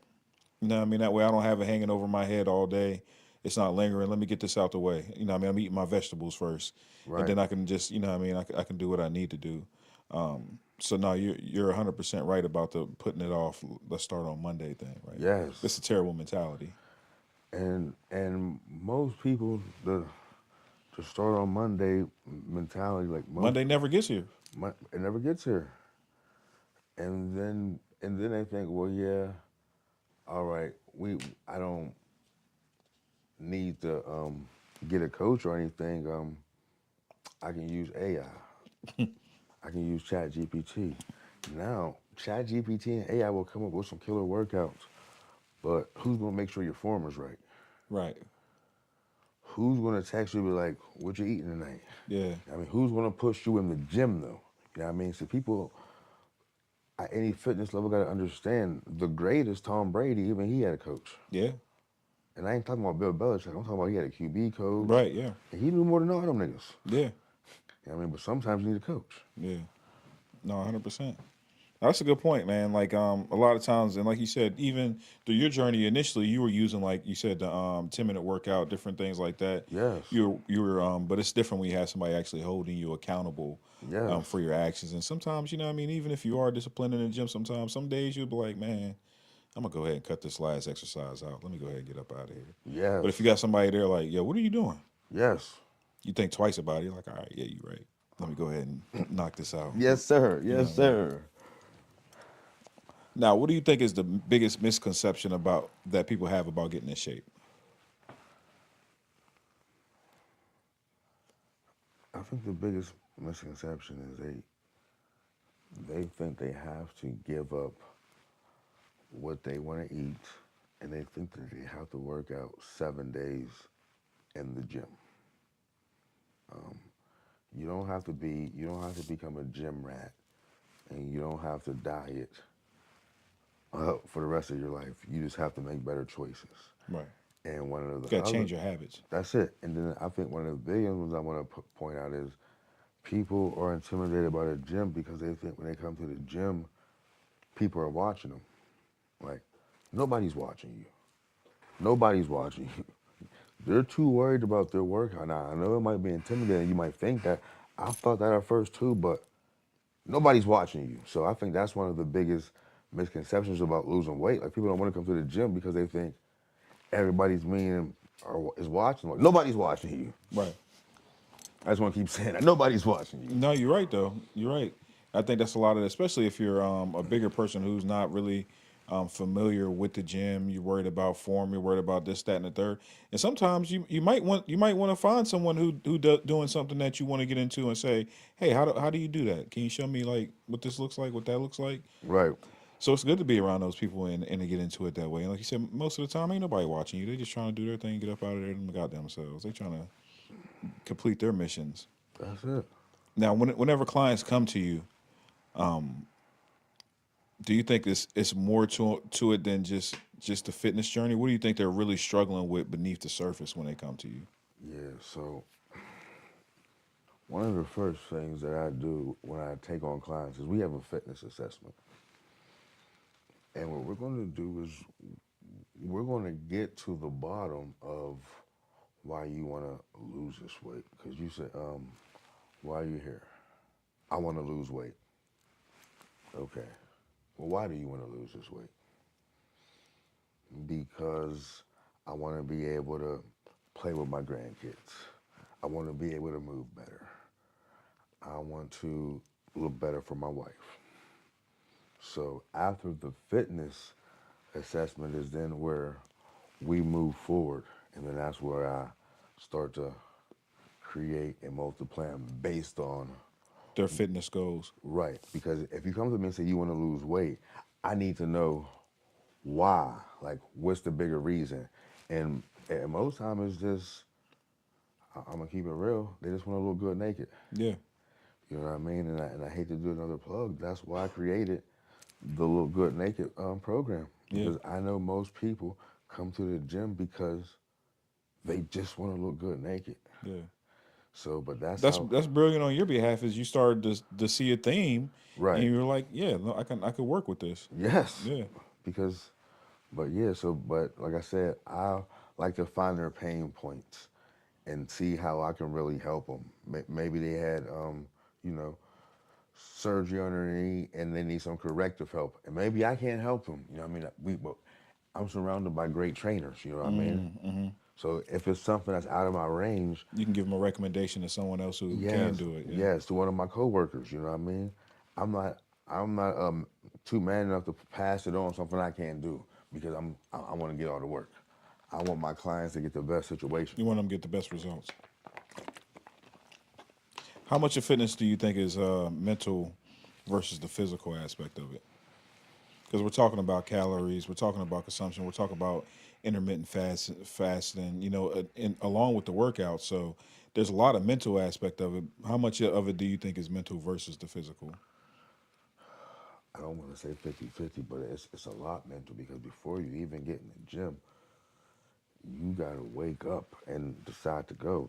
You know what I mean? That way I don't have it hanging over my head all day. It's not lingering. Let me get this out the way. You know what I mean? I'm eating my vegetables first. And Right. then I can just, you know what I mean? I can do what I need to do. So no, you're 100% right about the putting it off. Let's start on Monday thing, right? Yes. It's a terrible mentality. And most people to start on Monday mentality, like most, Monday never gets here. it never gets here. And then they think, well, yeah, all right, I don't need to get a coach or anything. I can use AI. I can use Chat GPT. Now, Chat GPT and AI will come up with some killer workouts, but who's gonna make sure your form is right? Right. Who's gonna text you and be like, what you eating tonight? Yeah. I mean, who's gonna push you in the gym though? You know what I mean? So people at any fitness level gotta understand the greatest Tom Brady, even he had a coach. Yeah. And I ain't talking about Bill Belichick. I'm talking about he had a QB coach. Right. Yeah. And he knew more than all them niggas. Yeah. You know what I mean? But sometimes you need a coach. Yeah. No, 100%. That's a good point, man. Like, a lot of times, and like you said, even through your journey initially, you were using, like you said, the 10-minute workout, different things like that. Yes. But it's different when you have somebody actually holding you accountable, Yes. for your actions. And sometimes, you know what I mean, even if you are disciplined in the gym, sometimes some days you'll be like, man, I'm gonna go ahead and cut this last exercise out. Let me go ahead and get up out of here. Yes. But if you got somebody there like, yo, what are you doing? Yes. You think twice about it. You're like, all right, yeah, you're right. Let me go ahead and knock this out. Yes, sir. Yes, sir. Now, what do you think is the biggest misconception about that people have about getting in shape? I think the biggest misconception is they think they have to give up what they want to eat, and they think that they have to work out 7 days in the gym. You don't have to become a gym rat, and you don't have to diet for the rest of your life. You just have to make better choices. Right. And one of You the got to other, change your habits. that's it. And then I think one of the biggest ones I want to point out is people are intimidated by the gym because they think when they come to the gym, people are watching them. Like, nobody's watching you. Nobody's watching you. They're too worried about their workout. Now, I know it might be intimidating. You might think that. I thought that at first too, but nobody's watching you. So I think that's one of the biggest misconceptions about losing weight. Like, people don't want to come to the gym because they think everybody's mean or is watching. Like, nobody's watching you. Right. I just want to keep saying that. Nobody's watching you. No, you're right, though. You're right. I think that's a lot of it, especially if you're a bigger person who's not really familiar with the gym. You're worried about form. You're worried about this, that, and the third. And sometimes you might want to find someone who doing something that you want to get into and say, hey, how do you do that? Can you show me like what this looks like, what that looks like? Right. So it's good to be around those people and to get into it that way. And like you said, most of the time ain't nobody watching you. They just trying to do their thing, get up out of there, and goddamn themselves. They trying to complete their missions. That's it. Now, whenever clients come to you, do you think it's more to it than just the fitness journey? What do you think they're really struggling with beneath the surface when they come to you? Yeah, so one of the first things that I do when I take on clients is we have a fitness assessment. And what we're going to do is we're going to get to the bottom of why you want to lose this weight. Because you said, why are you here? I want to lose weight. Okay. Well, why do you want to lose this weight? Because I want to be able to play with my grandkids. I want to be able to move better. I want to look better for my wife. So after the fitness assessment is then where we move forward. And then that's where I start to create a multi-plan based on, Their fitness goals. right. Because if you come to me and say you want to lose weight, I need to know why. Like, what's the bigger reason? And most time it's just, I'm going to keep it real, they just want to look good naked. Yeah. You know what I mean? And I hate to do another plug. That's why I created the Look Good Naked program. Yeah. Because I know most people come to the gym because they just want to look good naked. Yeah. So, but that's That's how, that's brilliant on your behalf. Is you started to see a theme, and right. you were like, yeah, no, I could work with this. Yes. Yeah. Because, but yeah, so, but like I said, I like to find their pain points and see how I can really help them. Maybe they had, you know, surgery on their knee and they need some corrective help. And maybe I can't help them. You know what I mean? I'm surrounded by great trainers, you know what I mean? So if it's something that's out of my range, You can give them a recommendation to someone else who can yes, do it. Yeah. yes, to one of my coworkers, you know what I mean? I'm not I'm not too man enough to pass it on something I can't do because I want to get all the work. I want my clients to get the best situation. You want them to get the best results. How much of fitness do you think is mental versus the physical aspect of it? Because we're talking about calories, we're talking about consumption, we're talking about intermittent fasting, and along with the workout. So there's a lot of mental aspect of it. How much of it do you think is mental versus the physical? I don't want to say 50-50, but it's a lot mental because before you even get in the gym, you gotta wake up and decide to go.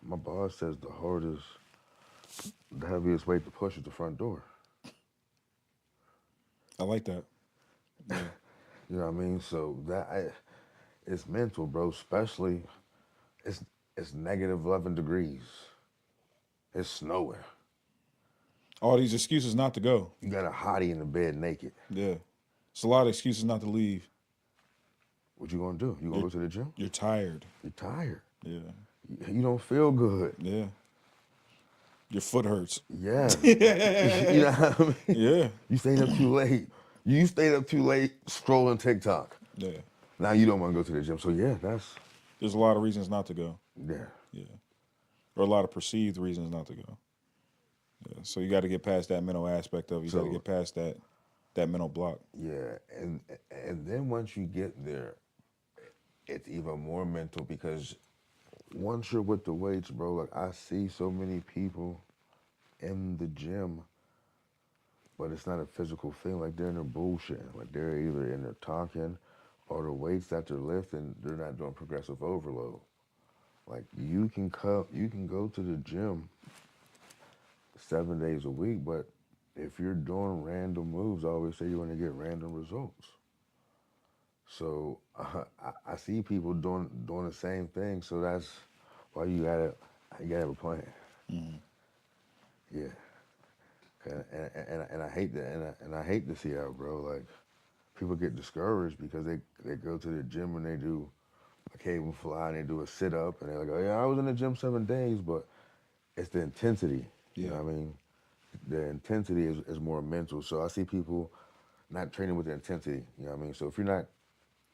My boss says the heaviest weight to push is the front door. I like that. Yeah. You know what I mean? So it's mental, bro. Especially it's it's negative 11 degrees. It's snowing. All these excuses not to go. You got a hottie in the bed naked. Yeah. It's a lot of excuses not to leave. What you gonna do? You gonna go to the gym? You're tired. You're tired. Yeah. You don't feel good. Yeah. Your foot hurts. Yeah. You know what I mean? Yeah. You stayed up too late. You stayed up too late scrolling TikTok. Yeah. Now you don't want to go to the gym. So yeah, There's a lot of reasons not to go. yeah. Yeah. Or a lot of perceived reasons not to go. Yeah. So you got to get past that mental aspect of it. You got to So- get past that mental block. Yeah. And then once you get there, it's even more mental because once you're with the weights, bro, like I see so many people in the gym, but it's not a physical thing. Like they're in their bullshit. Like they're either in there talking or the weights that they're lifting, they're not doing progressive overload. Like you can go to the gym 7 days a week, but if you're doing random moves, I always say you're going to get random results. So I see people doing the same thing. So that's why you gotta have a plan. Yeah. And I hate that, and I hate to see how, bro. Like people get discouraged because they go to the gym and they do a cable fly and they do a sit up and they're like, oh yeah, I was in the gym 7 days, but it's the intensity. You know what I mean? The intensity is more mental. So I see people not training with the intensity. You know what I mean? So if you're not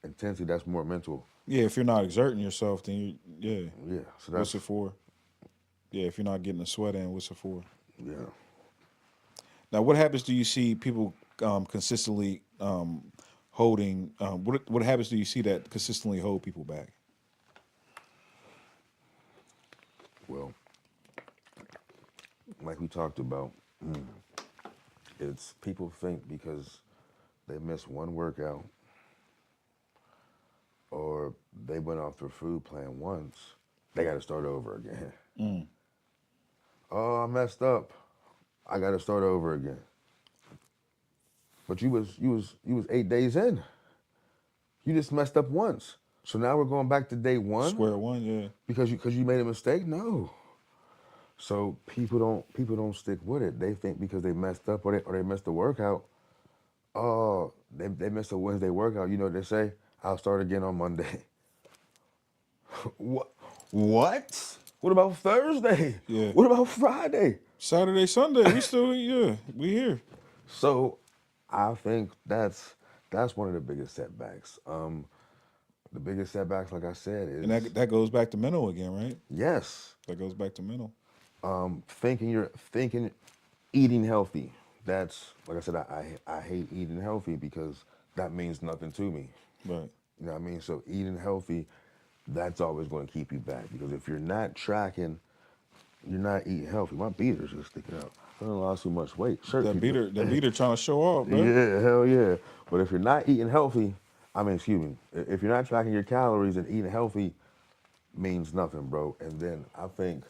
intensity, that's more mental. Yeah. If you're not exerting yourself, then yeah. Yeah. So What's that's it for? Yeah. If you're not getting the sweat in, what's it for? yeah. Now, what happens do you see people consistently holding? What habits do you see that consistently hold people back? Well, like we talked about, it's people think because they miss one workout or they went off their food plan once, they got to start over again. Oh, I messed up. I got to start over again. But you was 8 days in. You just messed up once. So now we're going back to day one Square one, yeah. because you made a mistake? No. So people don't stick with it. They think because they messed up or they missed the workout, oh, they missed a Wednesday workout. You know what they say? I'll start again on Monday. What? What? What about Thursday? Yeah. What about Friday? Saturday, Sunday, we still, yeah, we here. So I think that's one of the biggest setbacks. The biggest setbacks, like I said, is And that goes back to mental again, right? yes, That goes back to mental. thinking eating healthy. That's like I said, I hate eating healthy because that means nothing to me. Right. You know what I mean? So eating healthy, that's always going to keep you back because if you're not tracking, you're not eating healthy. My beater's just sticking out. I don't lost too much weight. Shirt That people- beater trying to show off, bro. Yeah, hell yeah. But if you're not eating healthy, excuse me, if you're not tracking your calories and eating healthy means nothing, bro. And then I think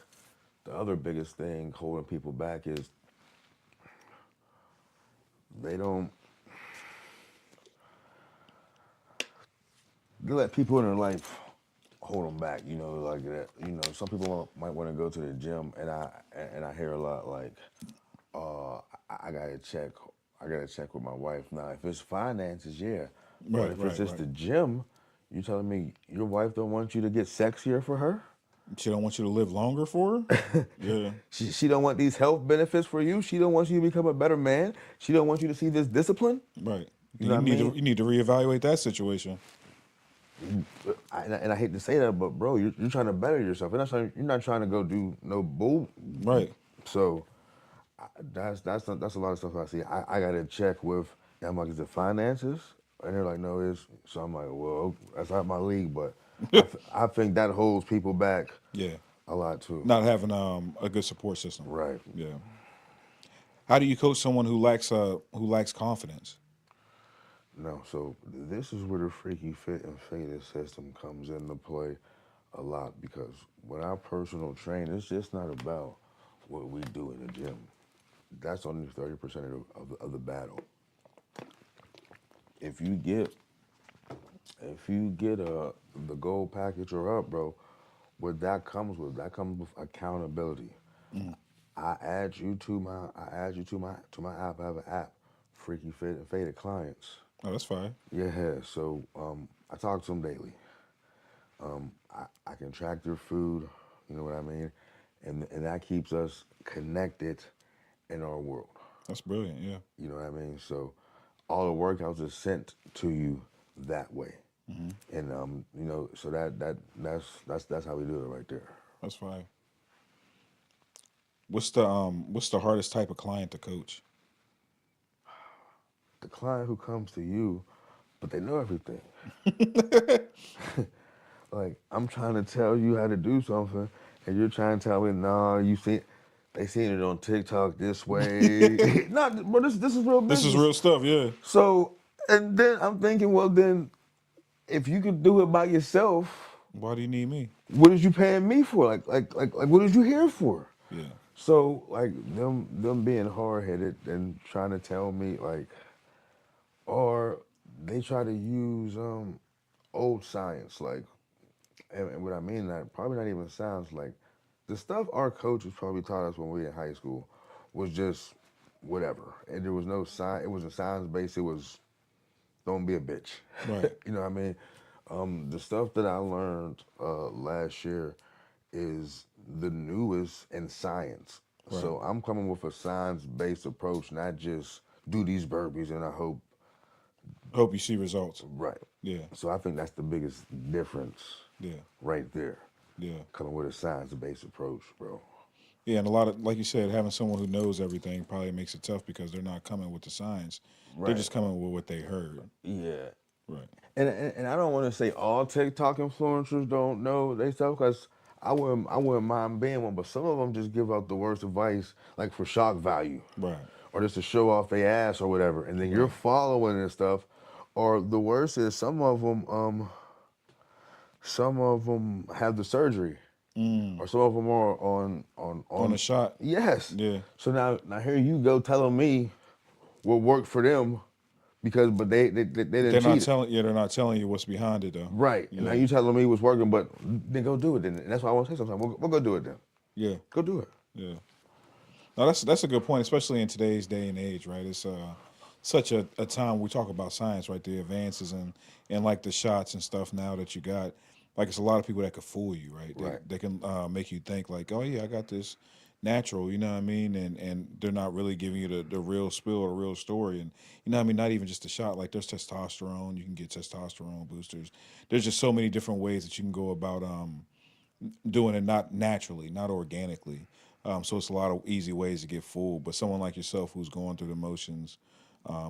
the other biggest thing holding people back is they let people in their life hold them back, you know, like that. You know, some people might want to go to the gym, and I hear a lot like, I gotta check with my wife. Now, if it's finances, yeah, but Right, if it's just right. the gym, you telling me your wife don't want you to get sexier for her? She don't want you to live longer for her? Yeah. She don't want these health benefits for you. She don't want you to become a better man. She don't want you to see this discipline. Right. You know what I mean? You need to reevaluate that situation. And I hate to say that, but bro, you're trying to better yourself. You're not trying to go do no bull. Right. So that's a lot of stuff I see. I got to check with. And I'm like, is it finances? And they're like, no, it's. So I'm like, well, that's not my league, but I think that holds people back. Yeah. A lot too. Not having a good support system. Right. Yeah. How do you coach someone who lacks confidence? No, so this is where the freaky fit and faded system comes into play a lot because when I personal train, it's just not about what we do in the gym. That's only 30% of the battle. If you get the gold package or up, bro, what that comes with accountability. I add you to my app. I have an app, Freaky Fit and Faded Clients. Oh, that's fine. Yeah, so I talk to them daily. I can track their food, you know what I mean, and that keeps us connected in our world. That's brilliant. Yeah. You know what I mean. So all the workouts are sent to you that way, and you know, so that's how we do it right there. That's fine. What's the hardest type of client to coach? The client who comes to you, but they know everything. Like I'm trying to tell you how to do something, and you're trying to tell me, nah, they seen it on TikTok this way. Not, but this is real business. This is real stuff. Yeah. So, and then I'm thinking, well, then if you could do it by yourself, Why do you need me? what is you paying me for? Like what is you here for? Yeah. So like them being hard headed and trying to tell me like, or they try to use old science like, and what I mean that probably not even sounds like the stuff our coaches probably taught us when we were in high school was just whatever, and there was no science. It wasn't science based. It was don't be a bitch. Right. You know what I mean? The stuff that I learned last year is the newest in science. Right. So I'm coming with a science-based approach, not just do these burpees and I hope. Hope you see results. Right. Yeah. So I think that's the biggest difference Yeah. right there. Yeah. Coming with a science-based approach, bro. Yeah, and a lot of, like you said, having someone who knows everything probably makes it tough because they're not coming with the science. They're Right. just coming with what they heard. Yeah. Right. And I don't want to say all TikTok influencers don't know they stuff because I wouldn't mind being one, but some of them just give out the worst advice like for shock value, Right. or just to show off their ass or whatever, and then you're following and stuff. Or the worst is some of them have the surgery, or some of them are on the shot. Yes. Yeah. So now here you go telling me what worked for them because but they didn't They're not cheat. telling. Yeah, they're not telling you what's behind it though. Right. And now you telling me what's working, but then go do it then. And that's why I want to say sometimes. We'll go do it then. Yeah. Go do it. Yeah. No, that's a good point, especially in today's day and age, right? It's such a time we talk about science, right? The advances and like the shots and stuff now that you got, like it's a lot of people that could fool you, right? They, Right. they can make you think like, oh yeah, I got this natural, you know what I mean? And they're not really giving you the real spill or the real story. And you know what I mean? Not even just a shot. Like there's testosterone, you can get testosterone boosters. There's just so many different ways that you can go about doing it not naturally, not organically. So it's a lot of easy ways to get fooled. But someone like yourself who's going through the motions,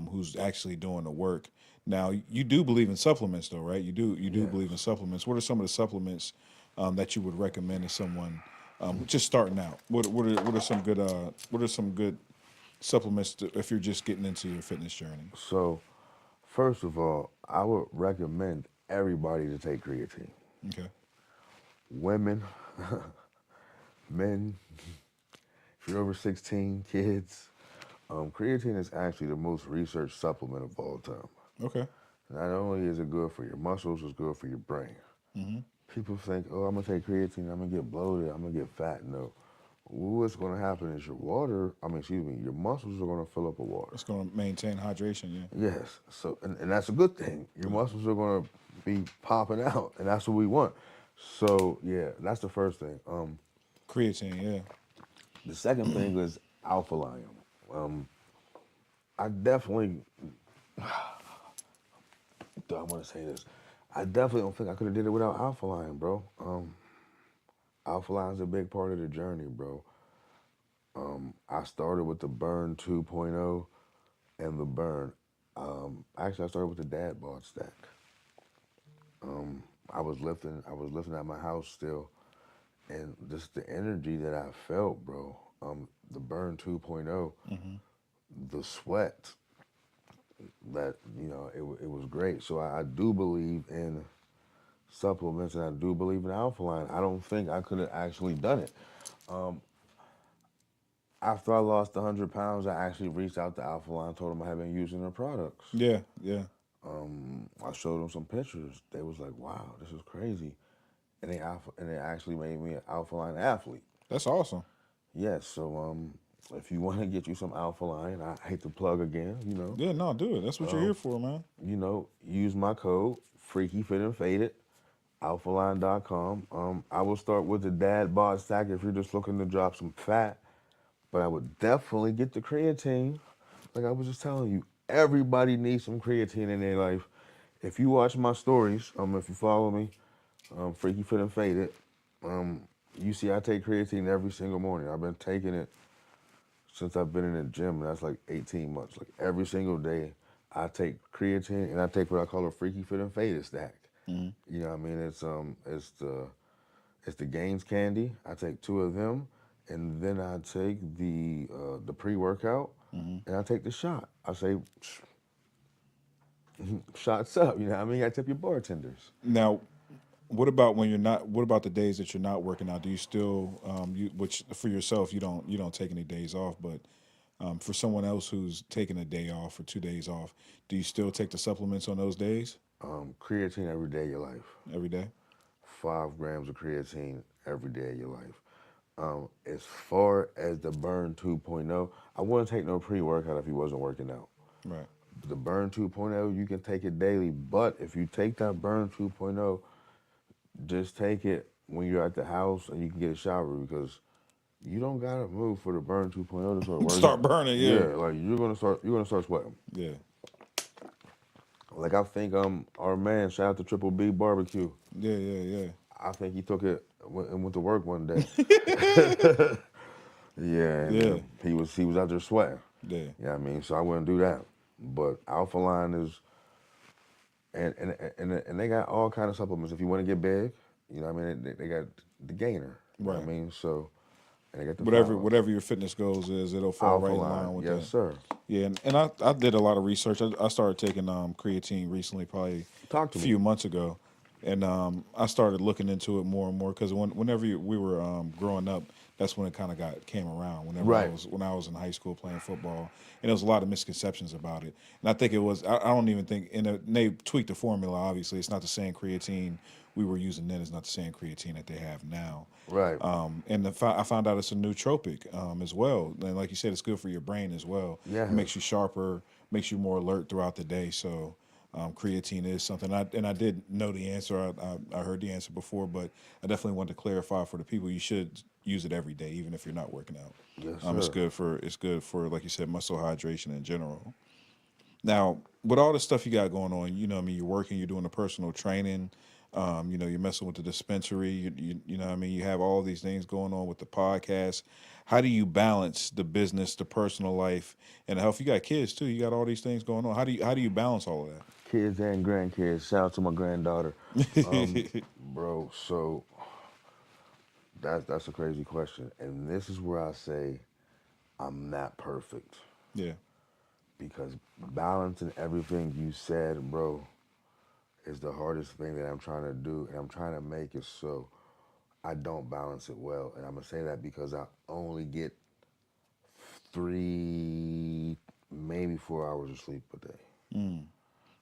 who's actually doing the work. Now you do believe in supplements, though, right? You do believe in supplements. What are some of the supplements that you would recommend to someone just starting out? What are some good supplements if you're just getting into your fitness journey? So, first of all, I would recommend everybody to take creatine. Okay. Women, men, if you're over 16, kids. Creatine is actually the most researched supplement of all time. Okay. Not only is it good for your muscles, it's good for your brain. Mm-hmm. People think, oh, I'm gonna take creatine, I'm gonna get bloated, I'm gonna get fat. No. What's gonna happen is your muscles are gonna fill up with water. It's going to maintain hydration. Yeah. Yes. So, and that's a good thing. Your muscles are gonna be popping out, and that's what we want. So, yeah, that's the first thing. Creatine. Yeah. The second thing is alpha lion. I definitely, I want to say this. I definitely don't think I could have did it without alpha lion, bro. Alpha lion's a big part of the journey, bro. I started with the Burn 2.0 and the Burn. Actually, I started with the Dad Bod stack. I was lifting at my house still, and just the energy that I felt, bro. The Burn 2.0, the sweat, that it was great. So I do believe in supplements, and I do believe in alkaline. I don't think I could have actually done it. After I lost 100 pounds, I actually reached out to Alphaline, told them I had been using their products. Yeah. Yeah. I showed them some pictures. They was like, "Wow, this is crazy," and they actually made me an Alphaline athlete. That's awesome. Yes. So if you want to get you some Alphaline, I hate to plug again. Yeah. No, do it. That's what you're here for, man. Use my code Freaky Fit and Faded. Alphaline.com. I will start with the Dad Bod stack if you're just looking to drop some fat. But I would definitely get the creatine. Like I was just telling you, everybody needs some creatine in their life. If you watch my stories, if you follow me, Freaky Fit and Faded, you see I take creatine every single morning. I've been taking it since I've been in the gym, and that's like 18 months. Like every single day, I take creatine, and I take what I call a Freaky Fit and Faded stack. You know what I mean? It's the Gains candy. I take 2 of them. And then I take the pre-workout, and I take the shot. I say, shots up. You know what I mean? You gotta tip your bartenders. Now, what about when you're not? What about the days that you're not working out? Do you still, which for yourself, you don't take any days off, but for someone else who's taking a day off or 2 days off, do you still take the supplements on those days? Creatine every day of your life. Every day? 5 grams of creatine every day of your life. As far as the Burn 2.0, I wouldn't take no pre-workout if you wasn't working out. Right. The Burn 2.0, you can take it daily, but if you take that Burn 2.0, just take it when you're at the house and you can get a shower, because you don't gotta move for the Burn 2.0 to start working. Start burning, yeah. Yeah, like you're gonna start sweating. Yeah. Like I think our man, shout out to Triple B Barbecue. Yeah. I think he took it and went to work one day. Yeah, and he was out there sweating. Yeah. You know what I mean? So I wouldn't do that. But Alpha Line is, and they got all kind of supplements. If you want to get big, you know what I mean? They got the gainer. You know what I mean? So, and they got the whatever your fitness goals is, it'll fall Alpha right in Line. line with Yes, that. sir. Yeah, and I did a lot of research. I started taking creatine recently, probably Talk to a me. few months ago, and I started looking into it more and more because whenever we were growing up, that's when it kind of came around. Whenever Right. when I was in high school playing football, and there was a lot of misconceptions about it. And I think it was I don't even think and they tweaked the formula. Obviously, it's not the same creatine we were using then. It's not the same creatine that they have now. Right. And I found out it's a nootropic as well. And like you said, it's good for your brain as well. Yes. It makes you sharper, makes you more alert throughout the day. So creatine is something. I did know the answer. I heard the answer before, but I definitely wanted to clarify for the people. You should use it every day, even if you're not working out. Yes, It's sir. good for like you said, muscle hydration in general. Now, with all the stuff you got going on, you know, what I mean, you're working, you're doing the personal training, you know, you're messing with the dispensary, you know, what I mean, you have all these things going on with the podcast. How do you balance the business, the personal life, and the health? You got kids too. You got all these things going on. How do you balance all of Kids and grandkids. Shout out to my granddaughter. that? Bro, so that's a crazy question. And this is where I say I'm not perfect. Yeah, Because balancing everything you said, bro, is the hardest thing that I'm trying to do. And I'm trying to make it so I don't balance it well. And I'm going to say that because I only get 3, maybe 4 hours of sleep a day. and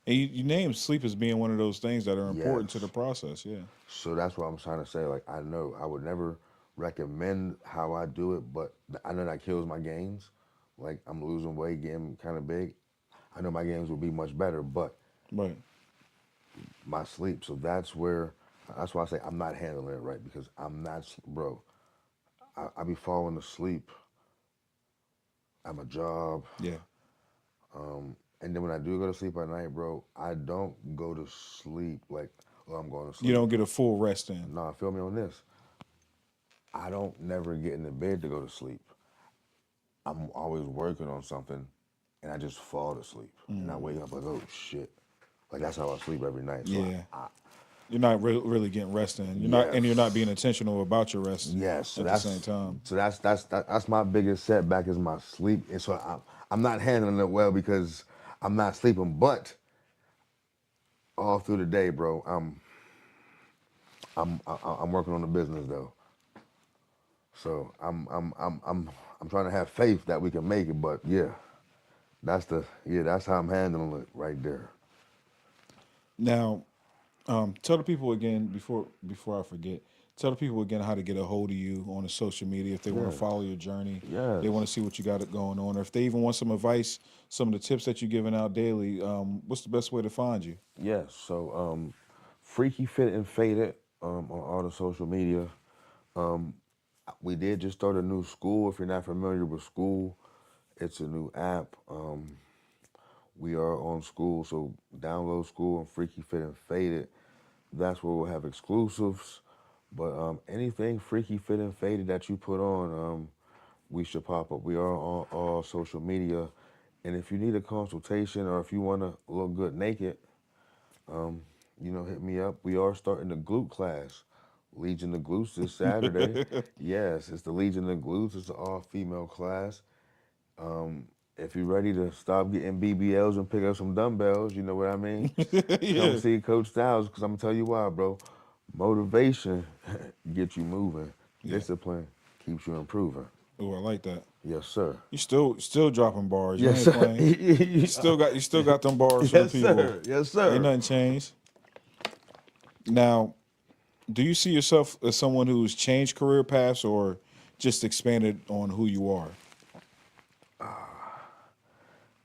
you name sleep as being one of those things that are important to the Yes. process. Yeah, So that's what I'm trying to say. Like, I know I would never recommend how I do it, but I know that kills my gains. Like, I'm losing weight, getting kind of big. I know my games will be much better, but right. my sleep. So that's why I say I'm not handling it right because I'm not, bro. I be falling asleep at my job. Yeah, And then when I do go to sleep at night, bro, I don't go to sleep like, oh, I'm going to you sleep. don't get a full rest in. Nah, feel me on this. I don't never get in the bed to go to sleep. I'm always working on something and I just fall asleep. And I wake up like, oh shit. Like that's how I sleep every night. So Yeah. You're not really getting rest in. You're not being yes. intentional about your rest Yes, so at the same time. that's my biggest setback is my sleep, and so I'm not handling it well because I'm not sleeping. But all through the day, bro, I'm working on the business though, so I'm trying to have faith that we can make it. But yeah, that's how I'm handling it right there. Now, tell the people again before I forget. Tell the people again how to get a hold of you on the social media if they want to Yes, follow your journey. They want to yes, see what you got it going on, or if they even want some advice, some of the tips that you're giving out daily. What's the best way to find you? yes. So Freaky Fit and Faded on all the social media. We did just start a new school. If you're not familiar with school, it's a new app. We are on school, so download school and Freaky Fit and Faded. That's where we'll have exclusives. But anything Freaky Fit and Faded that you put on, we should pop up. We are on all social media. And if you need a consultation or if you want to look good naked, hit me up. We are starting the glute class. Legion of Glutes this Saturday. Yes, it's the Legion of Glutes. It's an all-female class. If you're ready to stop getting BBLs and pick up some dumbbells, you know what I mean? Come Yeah, see Coach Styles, because I'm going to tell you why, bro. Motivation gets you moving. yeah. Discipline keeps you improving. Oh, I like that. Yes, sir. You still dropping bars. You Yes, ain't sir. playing. You still got them bars for the Yes, people. sir. Yes, Ain't sir. nothing changed. Now, do you see yourself as someone who's changed career paths or just expanded on who you are?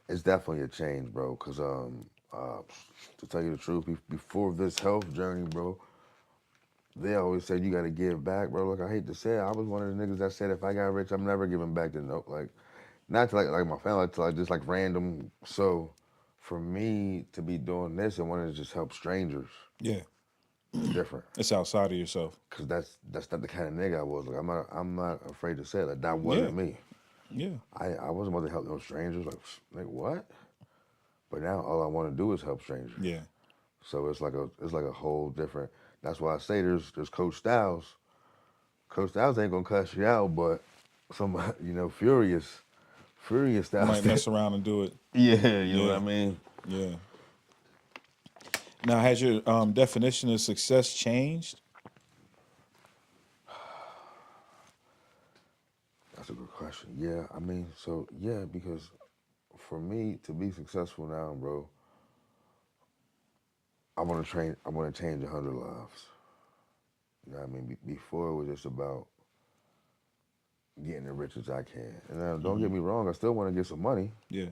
It's definitely a change, bro. Cause to tell you the truth, before this health journey, bro, they always said you got to give back, bro. Look, I hate to say it, I was one of the niggas that said if I got rich, I'm never giving back to no, like, not to like my family, to like just like random. So, for me to be doing this and wanting to just help strangers, Yeah, it's different. it's outside of yourself. Cause that's not the kind of nigga I was. Like I'm not afraid to say it. Like that Yeah, wasn't me. yeah, I wasn't about to help no strangers. Like what? But now all I want to do is help strangers. yeah. So it's like a whole different. That's why I say there's Coach Styles. Coach Styles ain't gonna cuss you out, but somebody Furious Styles. Might mess around and do it. Yeah, you know what Yeah, I mean. yeah. Now, has your definition of success changed? That's a good question. Yeah, I mean, so yeah, because for me to be successful now, bro, I want to train. I want to change 100 lives. You know what I mean? Before it was just about getting as rich as I can. And now, don't get me wrong, I still want to get some money, Yeah.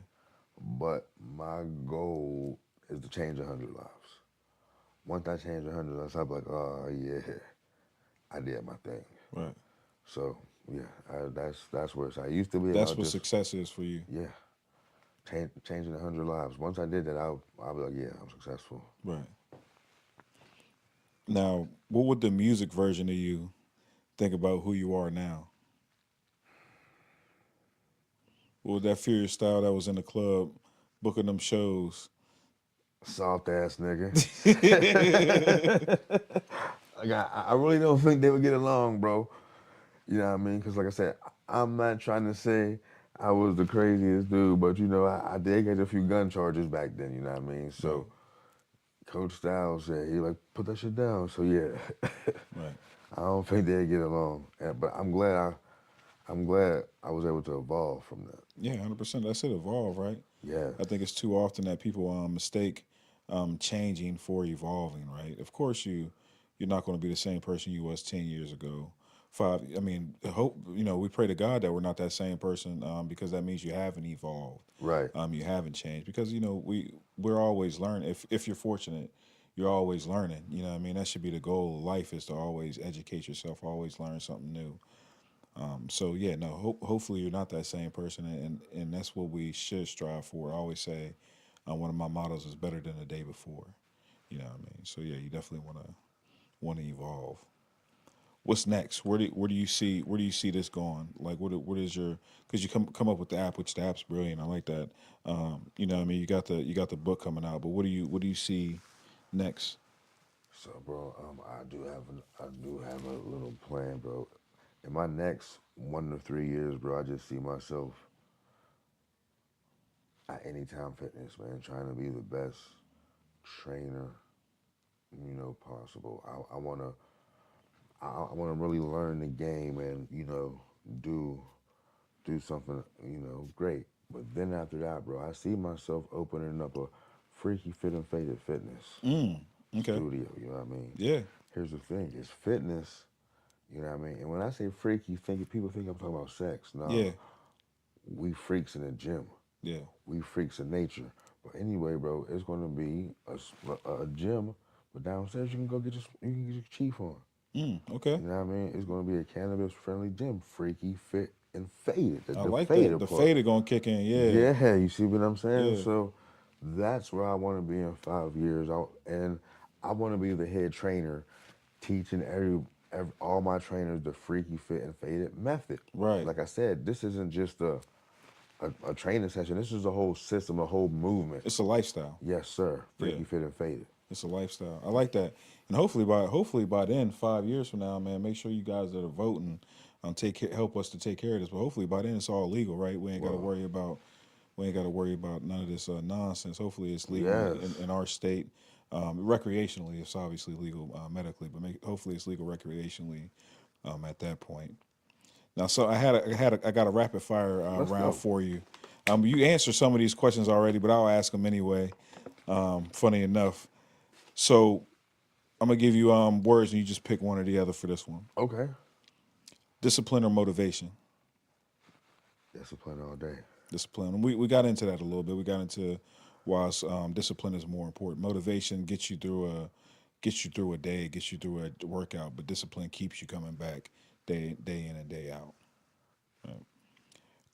but my goal is to change 100 lives. Once I change 100 lives, I'll be like, oh yeah, I did my thing. Right. So yeah, that's where it's at. I used to be That's about what just success is for you. yeah, changing 100 lives. Once I did that, I'll be like, yeah, I'm successful. Right. Now, what would the music version of you think about who you are now? What would that Furious style that was in the club, booking them shows? Soft ass nigga. Like I really don't think they would get along, bro. You know what I mean? Because like I said, I'm not trying to say I was the craziest dude, but you know, I did get a few gun charges back then. You know what I mean? Right. So Coach Styles said he like put that shit down. So yeah, Right. I don't think they'd get along. But I'm glad I was able to evolve from that. Yeah, 100%. That's it. Evolve, right? Yeah. I think it's too often that people mistake changing for evolving, right? Of course, you're not going to be the same person you was 10 years ago. Five. I mean, hope we pray to God that we're not that same person because that means you haven't evolved. Right. You haven't changed because we're always learning. If you're fortunate, you're always learning. You know what I mean? That should be the goal of life is to always educate yourself, always learn something new. So yeah, no. Hopefully, you're not that same person, and that's what we should strive for. I always say, one of my mottos is better than the day before. You know what I mean? So yeah, you definitely want to evolve. What's next? Where do you see this going? Like what is your because you come up with the app, which the app's brilliant. I like that. What I mean, you got the book coming out, but what do you see next? So, bro, I do have a little plan, bro. In my next 1 to 3 years, bro, I just see myself at Anytime Fitness, man, trying to be the best trainer, possible. I wanna really learn the game and do do something great. But then after that, bro, I see myself opening up a freaky fit and faded fitness Okay. studio. You know what I mean? Yeah. Here's the thing: it's fitness. You know what I mean? And when I say freaky, people think I'm talking about sex. No, Yeah. we freaks in the gym. Yeah. We freaks in nature. But anyway, bro, it's gonna be a gym, but downstairs you can get your chief on. Okay. You know what I mean? It's gonna be a cannabis friendly gym, freaky, fit, and faded. I The like that. faded The part. fader gonna kick in. Yeah. Yeah, you see what I'm saying? Yeah. So that's where I want to be in 5 years. And I want to be the head trainer, teaching all my trainers the freaky fit and faded method. Right. Like I said, this isn't just a training session. This is a whole system, a whole movement. It's a lifestyle. Yes, sir. Yeah. Freaky fit and faded. It's a lifestyle. I like that. And hopefully by then, 5 years from now, man, make sure you guys that are voting help us to take care of this. But hopefully by then it's all legal, right? We ain't got to worry about none of this nonsense. Hopefully it's legal Yes. in our state. Recreationally, it's obviously legal medically, but hopefully it's legal recreationally at that point. Now, so I got a rapid fire Let's round go. for you. You answered some of these questions already, but I'll ask them anyway. Funny enough. So I'm gonna give you words, and you just pick one or the other for this one. Okay. Discipline or motivation? Discipline all day. Discipline. And we got into that a little bit. We got into why discipline is more important. Motivation gets you through a day, gets you through a workout, but discipline keeps you coming back day in and day out. Right.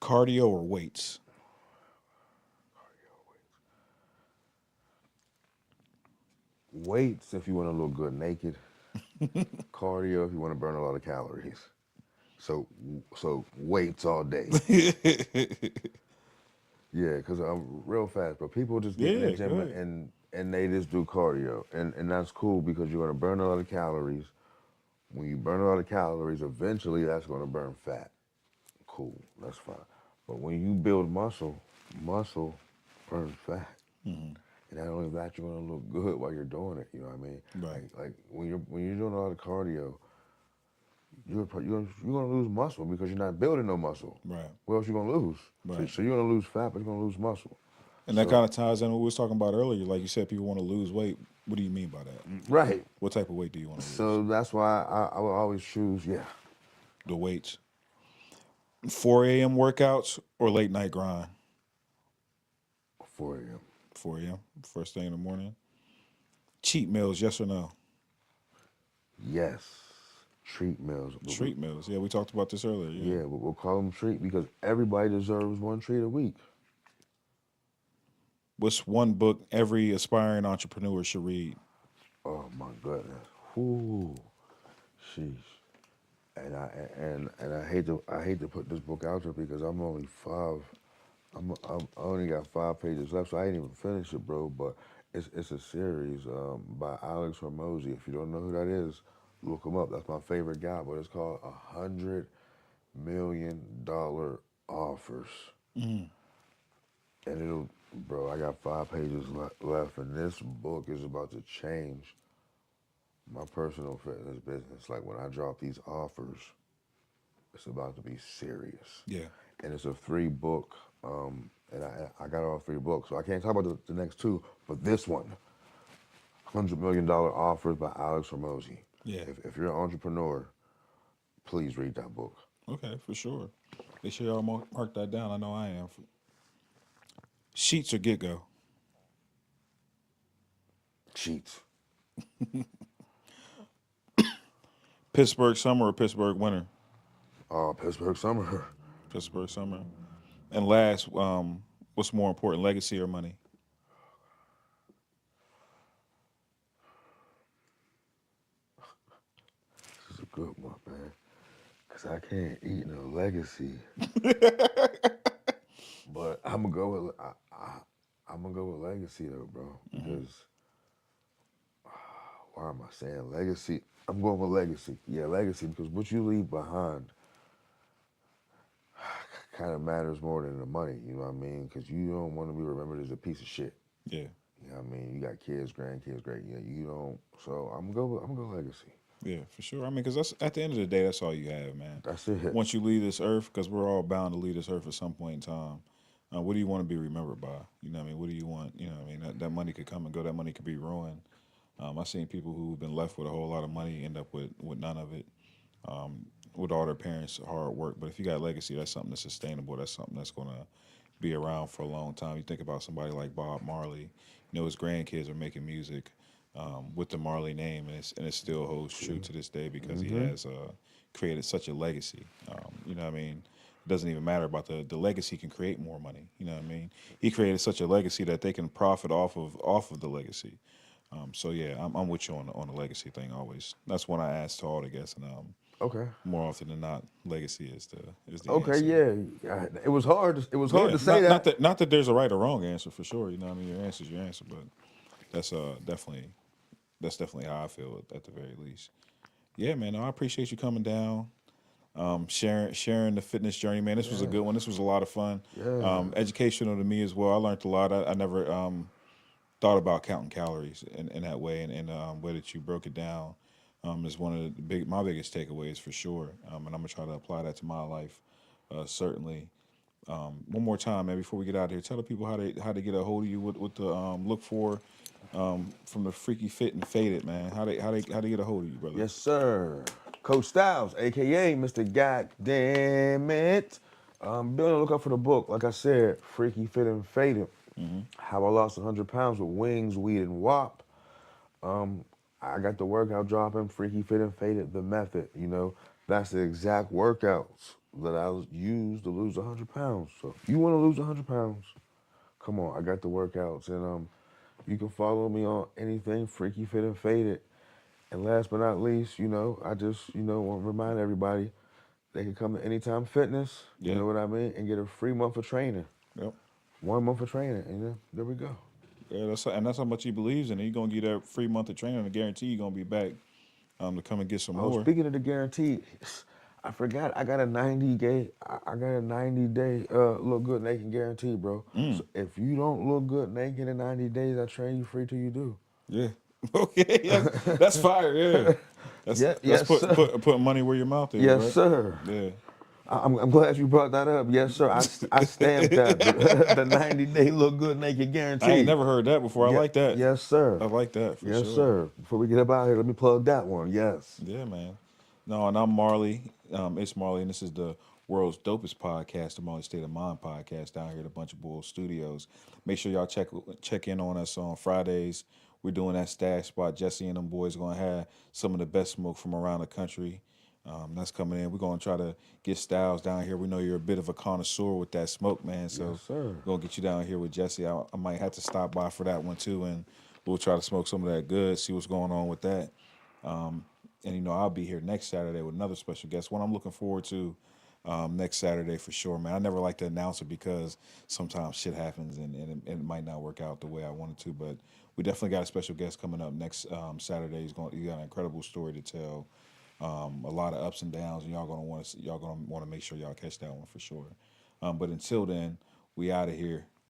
Cardio or weights? Weights if you want to look good naked. Cardio if you want to burn a lot of calories. So weights all day. Yeah, because I'm real fast, bro. People just get in the Yeah, gym go ahead. and they just do cardio. And that's cool because you're going to burn a lot of calories. When you burn a lot of calories, eventually that's going to burn fat. Cool, that's fine. But when you build muscle burns fat. And not only that, you're going to look good while you're doing it. You know what I mean? Right. Like when you're doing a lot of cardio, you're gonna lose muscle because you're not building no muscle. Right. What else you gonna lose? Right. So you're gonna lose fat, but you're gonna lose muscle. And that So kind of ties in what we was talking about earlier. Like you said, people want to lose weight. What do you mean by that? right. What type of weight do you want to lose? So that's why I would always choose The weights. 4 a.m. workouts or late night grind? 4 a.m. 4 a.m. First thing in the morning. Cheat meals, yes or no? Yes. Treat meals. Treat meals. Yeah, we talked about this earlier. Yeah, but we'll call them treat because everybody deserves one treat a week. What's one book every aspiring entrepreneur should read? Oh my goodness. Whoo. Sheesh. And I hate to put this book out there because I'm only five. I only got 5 pages left, so I ain't even finished it, bro. But it's a series by Alex Hormozy. If you don't know who that is, look him up. That's my favorite guy. But it's called $100 Million Offers. And bro, I got 5 pages left, and this book is about to change my personal fitness business. Like when I drop these offers, it's about to be serious. Yeah. And it's a 3-book, and I got all 3 books, so I can't talk about the next 2, but this one, $100 Million Offers by Alex Hormozy. Yeah. If you're an entrepreneur, please read that book. Okay, for sure. They should all mark that down. I know I am. Sheets or get go? Sheets. Pittsburgh summer or Pittsburgh winter? Pittsburgh summer. Pittsburgh summer. And last, what's more important, legacy or money? This is a good one, man. Because I can't eat no legacy. But I'm going to go with... I'm gonna go with legacy though, bro. Because why am I saying legacy? I'm going with legacy. Yeah, legacy, because what you leave behind kind of matters more than the money. You know what I mean? Because you don't want to be remembered as a piece of shit. Yeah. You know what I mean? You got kids, grandkids, great. You don't. So I'm gonna go legacy. Yeah, for sure. I mean, because that's at the end of the day, that's all you have, man. That's it. Once you leave this earth, because we're all bound to leave this earth at some point in time. What do you want to be remembered by? You know what I mean? What do you want? You know what I mean? That money could come and go. That money could be ruined. I've seen people who've been left with a whole lot of money end up with none of it, with all their parents' hard work. But if you got legacy, that's something that's sustainable. That's something that's going to be around for a long time. You think about somebody like Bob Marley. You know, his grandkids are making music with the Marley name, and it still holds true to this day because he has created such a legacy. You know what I mean? It doesn't even matter about the legacy can create more money. You know what I mean? He created such a legacy that they can profit off of the legacy. So yeah, I'm with you on the legacy thing always. That's one I ask to all the guests, and Okay. more often than not, legacy is the Okay. answer. Yeah. It was hard. It was Yeah, hard to say that. Not that there's a right or wrong answer for sure. You know what I mean? Your answer's your answer, but that's definitely how I feel at the very least. Yeah, man. I appreciate you coming down. Sharing the fitness journey, man. This was a good one. This was a lot of fun. Yeah. Educational to me as well. I learned a lot. I never thought about counting calories in that way, and way that you broke it down is one of my biggest takeaways for sure. And I'm gonna try to apply that to my life, certainly. One more time, man, before we get out of here, tell the people how to get a hold of you, what to look for from the Freaky Fit and Faded, man. How they get a hold of you, brother? Yes, sir. Coach Styles, aka Mr. Goddamn It. Be on the lookout for the book. Like I said, Freaky Fit and Faded. How I lost 100 pounds with wings, weed, and WAP. I got the workout dropping, Freaky Fit and Faded, the method. You know, that's the exact workouts that I used to lose 100 pounds. So if you want to lose 100 pounds, come on, I got the workouts. And you can follow me on anything, Freaky Fit and Faded. And last but not least, I just, want to remind everybody they can come to Anytime Fitness, you know what I mean, and get a free month of training. Yep. 1 month of training, and there we go. Yeah, that's how much he believes in it. He's gonna give that free month of training and guarantee you're gonna be back to come and get some more. Speaking of the guarantee, I forgot I got a 90-day look good naked guarantee, bro. So if you don't look good naked in 90 days, I train you free till you do. Yeah. Okay. That's fire. Yeah. That's yes, sir. putting money where your mouth is, Yes, right? sir. Yeah. I'm glad you brought that up. Yes, sir. I stamped that. The 90-day look good naked I ain't guarantee. never heard that before. I Yeah, like that. yes, sir. I like that for Yes, sure. sir. Before we get up out here, let me plug that one. Yes. Yeah, man. No, and I'm Marley. It's Marley, and this is the world's dopest podcast, the Marley State of Mind podcast, down here at a bunch of Bull Studios. Make sure y'all check in on us on Fridays. We're doing that stash spot. Jesse and them boys gonna have some of the best smoke from around the country. That's coming in. We're gonna try to get Styles down here. We know you're a bit of a connoisseur with that smoke, man. Yes, So sir. we're gonna get you down here with Jesse. I might have to stop by for that one too, and we'll try to smoke some of that good. See what's going on with that. And I'll be here next Saturday with another special guest. One I'm looking forward to next Saturday for sure, man. I never like to announce it because sometimes shit happens and it might not work out the way I wanted to. But we definitely got a special guest coming up next Saturday. He got an incredible story to tell, a lot of ups and downs, and y'all gonna want to make sure y'all catch that one for sure. But until then, we out of here.